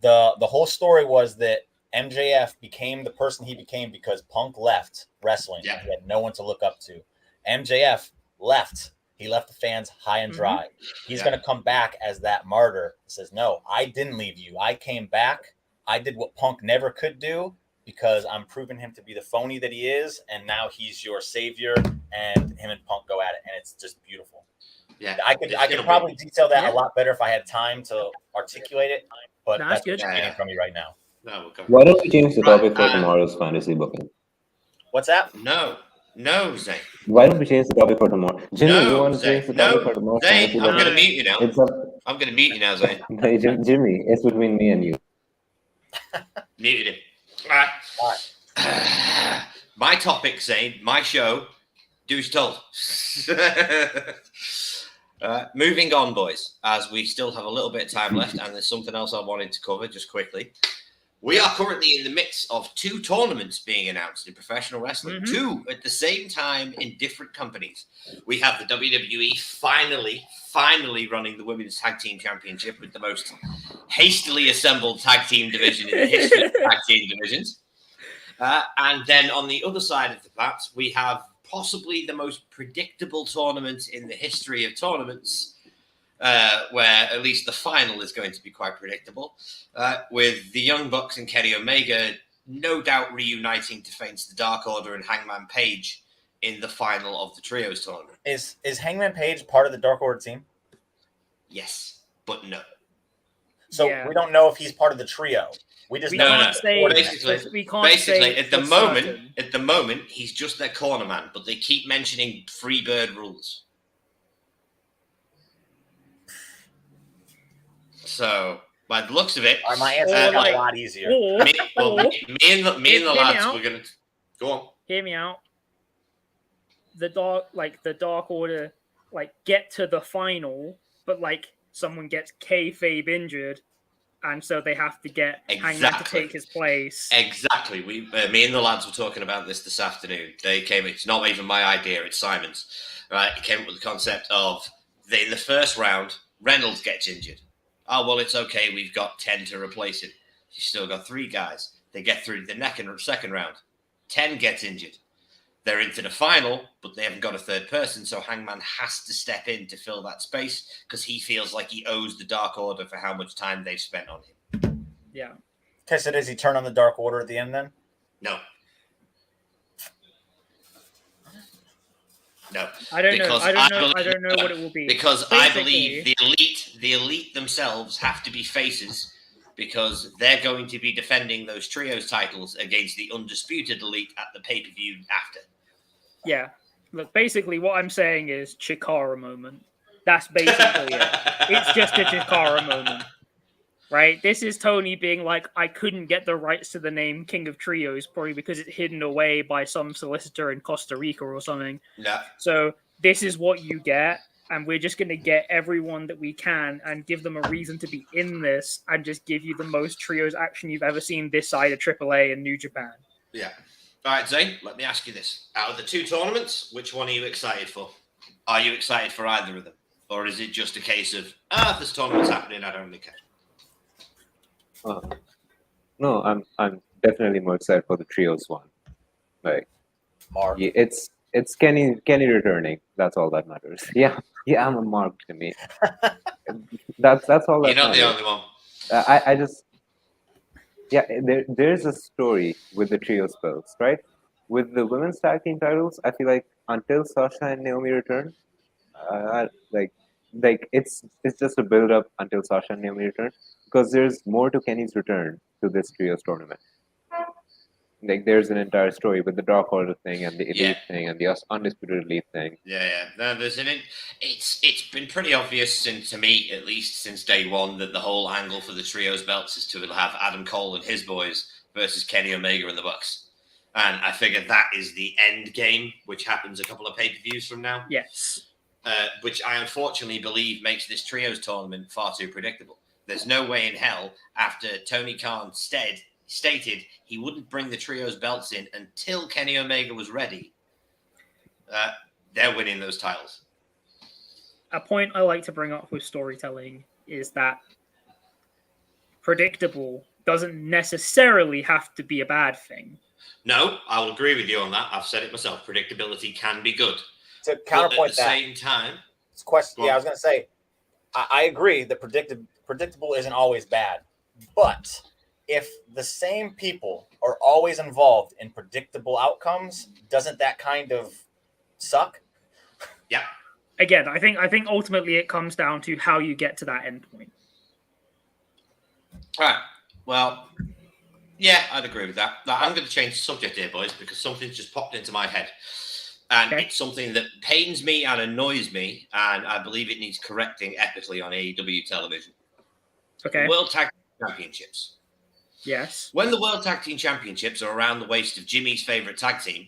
the whole story was that MJF became the person he became because Punk left wrestling. Yeah. He had no one to look up to. MJF left. He left the fans high and dry. He's going to come back as that martyr. He says, no, I didn't leave you. I came back. I did what Punk never could do because I'm proving him to be the phony that he is. And now he's your savior. And him and Punk go at it. And it's just beautiful. Yeah, I could probably detail that a lot better if I had time to articulate it. But that's good. what you're getting from me right now. No, we'll Why don't we change the topic for tomorrow's fantasy booking? What's that? No, Zane. Why don't we change the topic for tomorrow? Jimmy, No, you want to Zane. change the topic for tomorrow's fantasy Zane, I'm booking? going to mute you now. I'm going to mute you now, Zane. Hey, Jimmy, it's between me and you. Muted him. All right. My topic, Zane, my show, do as told. Moving on, boys, as we still have a little bit of time left, and there's something else I wanted to cover just quickly. We are currently in the midst of 2 tournaments being announced in professional wrestling, 2 at the same time in different companies. We have the WWE finally running the Women's Tag Team Championship with the most hastily assembled tag team division in the history of tag team divisions. And then on the other side of the plats, we have possibly the most predictable tournament in the history of tournaments, where at least the final is going to be quite predictable, with the Young Bucks and Kenny Omega no doubt reuniting to face the Dark Order and Hangman Page in the final of the Trios tournament. Is Hangman Page part of the Dark Order team? Yes, but no. So we don't know if he's part of the trio. We just can't say. Basically, at the moment, he's just their corner man, but they keep mentioning Freebird rules. So, by the looks of it, my answer is a lot easier. Me and the lads, we're gonna go on. Hear me out. The Dark Order, get to the final, but someone gets kayfabe injured, and so they have to get Hangman to take his place. Exactly. Me and the lads were talking about this afternoon. They came. It's not even my idea. It's Simon's. Right. He came up with the concept of in the first round, Reynolds gets injured. Oh well, it's okay. We've got 10 to replace him. You still got 3 guys. They get through the second round. 10 gets injured. They're into the final, but they haven't got a third person, so Hangman has to step in to fill that space because he feels like he owes the Dark Order for how much time they've spent on him. Yeah. Okay, so does he turn on the Dark Order at the end then? No. No. I don't know. I don't know what it will be. Because I believe the elite themselves have to be faces because they're going to be defending those trios titles against the undisputed elite at the pay-per-view after. Yeah. Look, basically what I'm saying is Chikara moment. That's basically it. It's just a Chikara moment. Right? This is Tony being like, I couldn't get the rights to the name King of Trios, probably because it's hidden away by some solicitor in Costa Rica or something. Yeah. So this is what you get, and we're just going to get everyone that we can and give them a reason to be in this and just give you the most Trios action you've ever seen this side of AAA and New Japan. Yeah. All right, Zane, let me ask you this. Out of the 2 tournaments, which one are you excited for? Are you excited for either of them? Or is it just a case of, this tournament's happening, I don't really care? No, I'm definitely more excited for the trios one. Mark. Yeah, it's Kenny returning. That's all that matters. Yeah, I'm a Mark to me. That's all that You're not matters. the only one. I just there's a story with the trios belts, right? With the women's tag team titles, I feel like until Sasha and Naomi return, like it's just a build up until Sasha and Naomi return, because there's more to Kenny's return to this trios tournament. Like there's an entire story with the Dark Order thing and the Elite Yeah. thing and the Undisputed Elite thing. Yeah. No, it's been pretty obvious, to me at least, since day one, that the whole angle for the trios belts is to have Adam Cole and his boys versus Kenny Omega and the Bucks. And I figure that is the end game, which happens a couple of pay-per-views from now. Yes. Which I unfortunately believe makes this trios tournament far too predictable. There's no way in hell, after Tony Khan stated he wouldn't bring the trios belts in until Kenny Omega was ready, they're winning those titles. A point I like to bring up with storytelling is that predictable doesn't necessarily have to be a bad thing. No, I will agree with you on that. I've said it myself. Predictability can be good. To counterpoint but at the same time, it's question. Yeah, I was going to say, I agree that predictable isn't always bad, but if the same people are always involved in predictable outcomes, doesn't that kind of suck? Yeah. Again, I think ultimately it comes down to how you get to that end point. All right. Well, yeah, I'd agree with that. Now, I'm going to change the subject here, boys, because something's just popped into my head. And It's something that pains me and annoys me, and I believe it needs correcting epically on AEW television. Okay. World Tag Team Championships. Yes. When the World Tag Team Championships are around the waist of Jimmy's favorite tag team,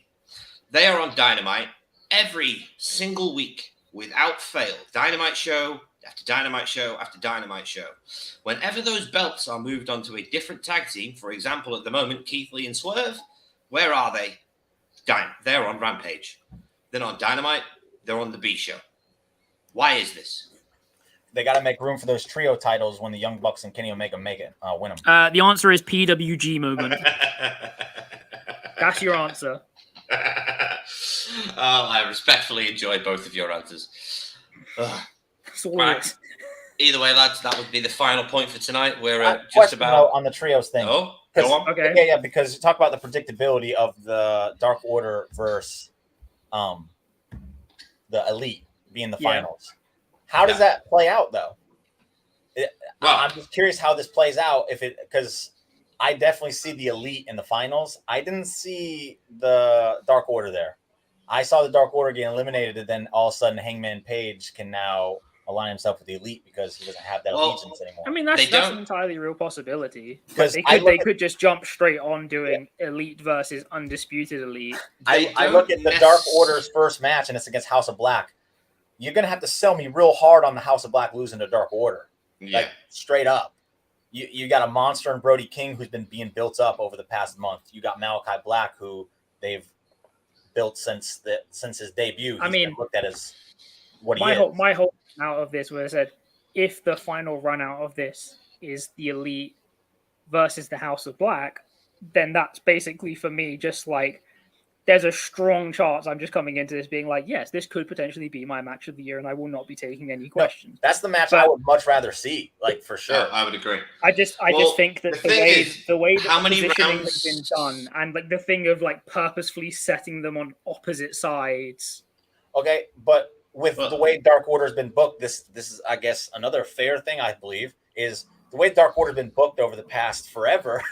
they are on Dynamite every single week without fail. Dynamite show after Dynamite show after Dynamite show. Whenever those belts are moved onto a different tag team, for example, at the moment, Keith Lee and Swerve, where are they? They're on Rampage. Then on Dynamite, they're on the B show. Why is this? They got to make room for those trio titles when the Young Bucks and Kenny Omega win them. The answer is PWG moment. That's your answer. I respectfully enjoy both of your answers. Right. Either way, lads, that would be the final point for tonight. We're just about on the trios thing. Oh, go on. Okay. Yeah, because you talk about the predictability of the Dark Order versus the Elite being the finals. How does that play out, though? I'm just curious how this plays out. Because I definitely see the Elite in the finals. I didn't see the Dark Order there. I saw the Dark Order get eliminated, and then all of a sudden Hangman Page can now align himself with the Elite because he doesn't have that allegiance anymore. I mean, that's an entirely real possibility. Because they could just jump straight on doing Elite versus Undisputed Elite. I look at the Dark Order's first match, and it's against House of Black. You're going to have to sell me real hard on the House of Black losing to Dark Order. Yeah. Like, straight up. You got a monster in Brody King who's been being built up over the past month. You got Malachi Black, who they've built since his debut. He's been looked at as what he is. My whole out of this was said, if the final run out of this is the Elite versus the House of Black, then that's basically for me just like there's a strong chance I'm just coming into this being like, yes, this could potentially be my match of the year, and I will not be taking any questions. That's the match I would much rather see, like for sure. I would agree. I just think that the way that how many positioning rounds has been done, and like the thing of like purposefully setting them on opposite sides. Okay, but with the way Dark Order has been booked, this is, I guess, another fair thing I believe is the way Dark Order has been booked over the past forever.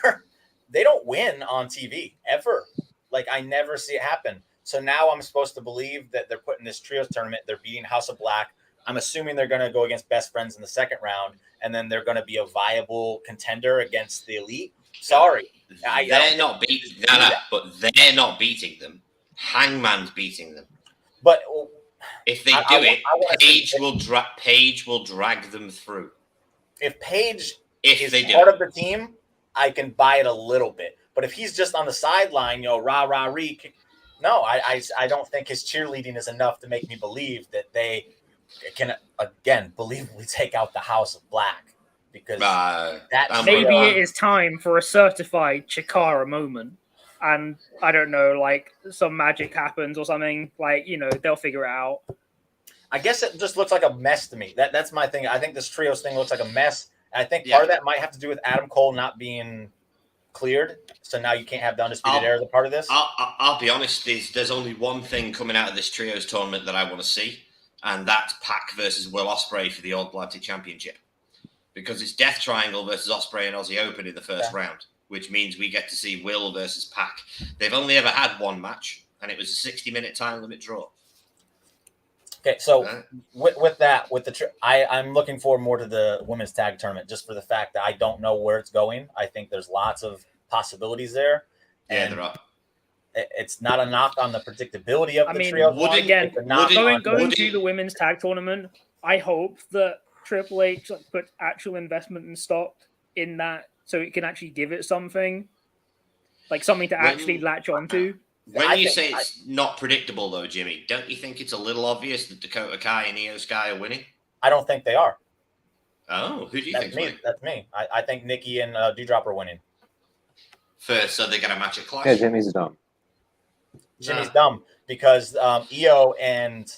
They don't win on TV ever. Like, I never see it happen. So now I'm supposed to believe that they're putting this trios tournament. They're beating House of Black. I'm assuming they're going to go against Best Friends in the second round, and then they're going to be a viable contender against the Elite. Sorry. They're not beating them. Hangman's beating them. But if they Page will drag them through. If Page is they part of the team, I can buy it a little bit. But if he's just on the sideline, rah-rah-ree, no, I don't think his cheerleading is enough to make me believe that they can, again, believably take out the House of Black. Because maybe it is time for a certified Chikara moment. And I don't know, like some magic happens or something, like, they'll figure it out. I guess it just looks like a mess to me. That's my thing. I think this trios thing looks like a mess. And I think part of that might have to do with Adam Cole not being cleared, so now you can't have the Undisputed Era as a part of this. I'll be honest. There's only one thing coming out of this trios tournament that I want to see, and that's Pac versus Will Ospreay for the All Atlantic Championship. Because it's Death Triangle versus Ospreay and Aussie Open in the first round, which means we get to see Will versus Pac. They've only ever had one match, and it was a 60-minute time limit draw. Okay, so with I'm looking forward more to the women's tag tournament, just for the fact that I don't know where it's going. I think there's lots of possibilities there. Yeah, there are. It's not a knock on the predictability of the trio. Going to the women's tag tournament, I hope that Triple H put actual investment and stock in that, so it can actually give it something, like something to actually latch onto. When you say it's not predictable, though, Jimmy, don't you think it's a little obvious that Dakota Kai and Io Sky are winning? I don't think they are. Oh, who do you think? That's me. I think Nikki and Doudrop are winning. First, so they're going to match at Clash. Yeah, Jimmy's dumb. Jimmy's dumb because Io and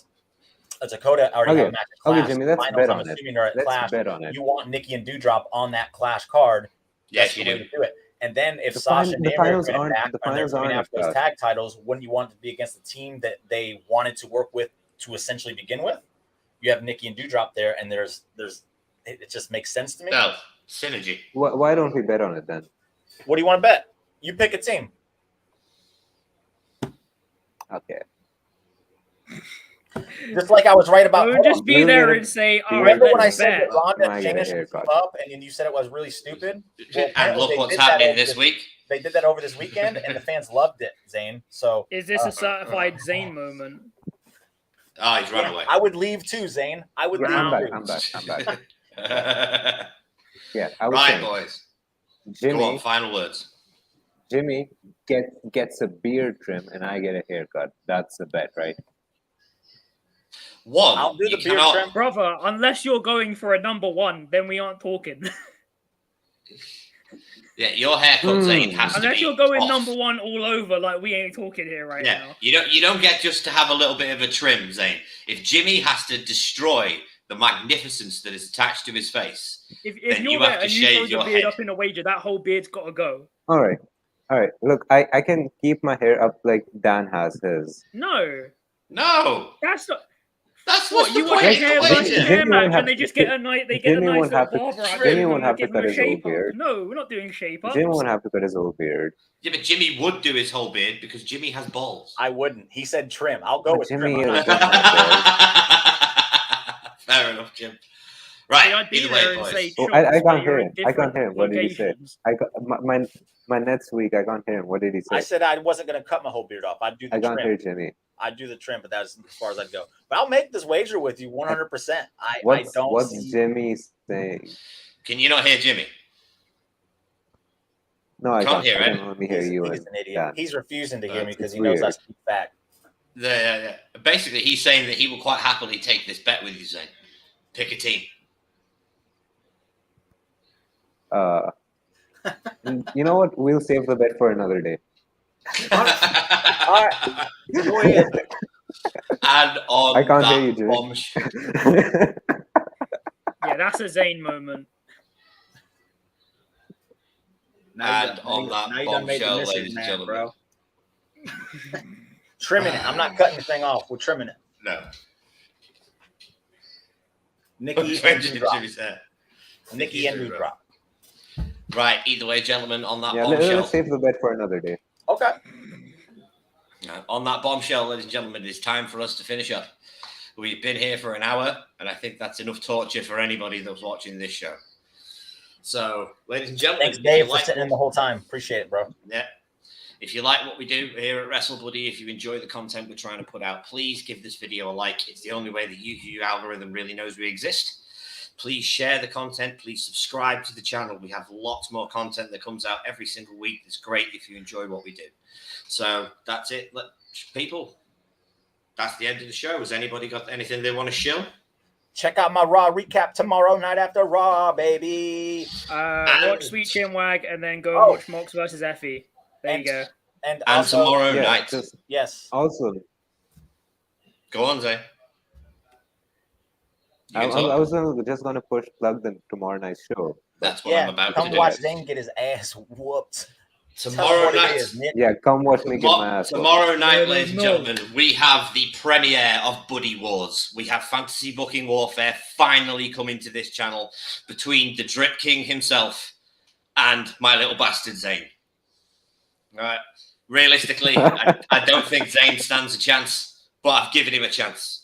Dakota already have a match at Clash. Okay, Jimmy, let's bet on it. Let's bet on it. You want Nikki and Doudrop on that Clash card. Yes, you do. To do it. And then if Sasha and Naomi are going back and they're going after those tag titles, wouldn't you want it to be against the team that they wanted to work with to essentially begin with? You have Nikki and Doudrop there, and there's it just makes sense to me. No, synergy. Why don't we bet on it then? What do you want to bet? You pick a team. Okay. Just like I was right about. Don't just be there and say, "All right, remember when I let's said bet." that Ronda finished up, and then you said it was really stupid? Well, and look what's happening this week. They did that over this weekend, and the fans loved it, Zane. So is this a certified Zane moment? Oh, he's run away. I would leave too, Zane. I would leave. I'm back. Yeah, I was right, saying, boys. Jimmy, Go on, final words. Jimmy gets a beard trim, and I get a haircut. That's a bet, right? One, I'll do the beard trim. Brother, unless you're going for a number one, then we aren't talking. Yeah, your haircut, Zane, has to be unless you're going off. number one all over, like we ain't talking here right now. You don't get just to have a little bit of a trim, Zane. If Jimmy has to destroy the magnificence that is attached to his face, if then you're you have there to and you shave throw your the beard head. up in a wager, that whole beard's got to go. All right. Look, I can keep my hair up like Dan has his. No, that's not. That's what you want a hair match, and they just get a nice. They get a nice barber out. Jimmy won't have to cut his old beard. No, we're not doing shape up. Jimmy won't have to cut his old beard. Yeah, but Jimmy would do his whole beard because Jimmy has balls. I wouldn't. He said trim. I'll go with Jimmy trim. doesn't have Fair enough, Jim. Right. I'd be either there way, and boys. say, I can't hear him. What did he say? My next week, I can't hear him. What did he say? I said I wasn't going to cut my whole beard off. I'd do the I trim. can't hear Jimmy. I'd do the trim, but that's as far as I'd go. But I'll make this wager with you 100%. What's Jimmy saying? Can you not hear Jimmy? No, I can't hear it. Let me hear you. He's an idiot. Yeah. He's refusing to hear me because he weird. knows that's a fact. Yeah. Basically, he's saying that he will quite happily take this bet with you, Zane. Pick a team. You know what? We'll save the bet for another day. All right. Go ahead. And on I can't that hear you, Jimmy. bombshell. Yeah, that's a Zane moment. And on that bombshell, ladies and gentlemen. Bro. Trimming it. I'm not cutting the thing off. We're trimming it. No. Nikki and Doudrop. Nikki and Doudrop. Right. Either way, gentlemen, on that Yeah, bombshell. let's save the bet for another day. Okay. On that bombshell, ladies and gentlemen, it is time for us to finish up. We've been here for an hour, and I think that's enough torture for anybody that's watching this show. So, ladies and gentlemen, thanks, Dave, for sitting in the whole time. Appreciate it, bro. Yeah. If you like what we do here at WrestleBuddy, if you enjoy the content we're trying to put out, please give this video a like. It's the only way that YouTube algorithm really knows we exist. Please share the content. Please subscribe to the channel. We have lots more content that comes out every single week. It's great if you enjoy what we do. So that's it. People, that's the end of the show. Has anybody got anything they want to show? Check out my Raw recap tomorrow night after Raw, baby. Watch Sweet Chinwag and then go and watch Mox versus Effie. There you go. And also, tomorrow night. Yes. Also, go on, Zay. I was just going to plug the tomorrow night's show. That's what I'm about to do. Come watch Zane get his ass whooped. Tomorrow night, yeah, come watch me get my ass. Tomorrow night, ladies and gentlemen, we have the premiere of Buddy Wars. We have Fantasy Booking Warfare finally coming to this channel between the Drip King himself and my little bastard Zane. All right. Realistically, I don't think Zane stands a chance, but I've given him a chance.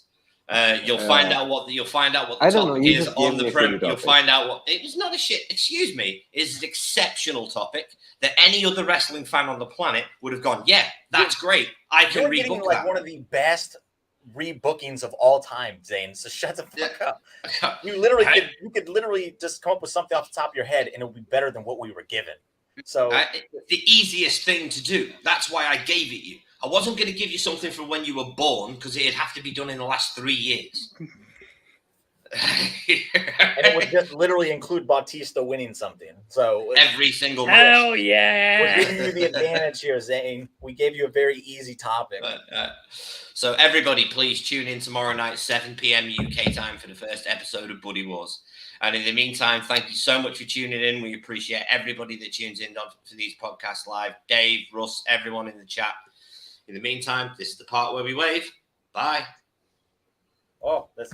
You'll find out what the topic is on the prem. You'll find out what it was not a shit. Excuse me, it's an exceptional topic that any other wrestling fan on the planet would have gone, yeah, that's great. I can rebook getting like that. One of the best rebookings of all time, Zane. So shut the fuck up. You could literally just come up with something off the top of your head, and it would be better than what we were given. So the easiest thing to do. That's why I gave it you. I wasn't going to give you something from when you were born because it'd have to be done in the last 3 years. And it would just literally include Bautista winning something. So every single hell yeah, we're giving you the advantage here, Zane. We gave you a very easy topic. So everybody, please tune in tomorrow night, 7 p.m. UK time for the first episode of Buddy Wars. And in the meantime, thank you so much for tuning in. We appreciate everybody that tunes in for these podcasts live. Dave, Russ, everyone in the chat. In the meantime, this is the part where we wave. Bye. Oh, that's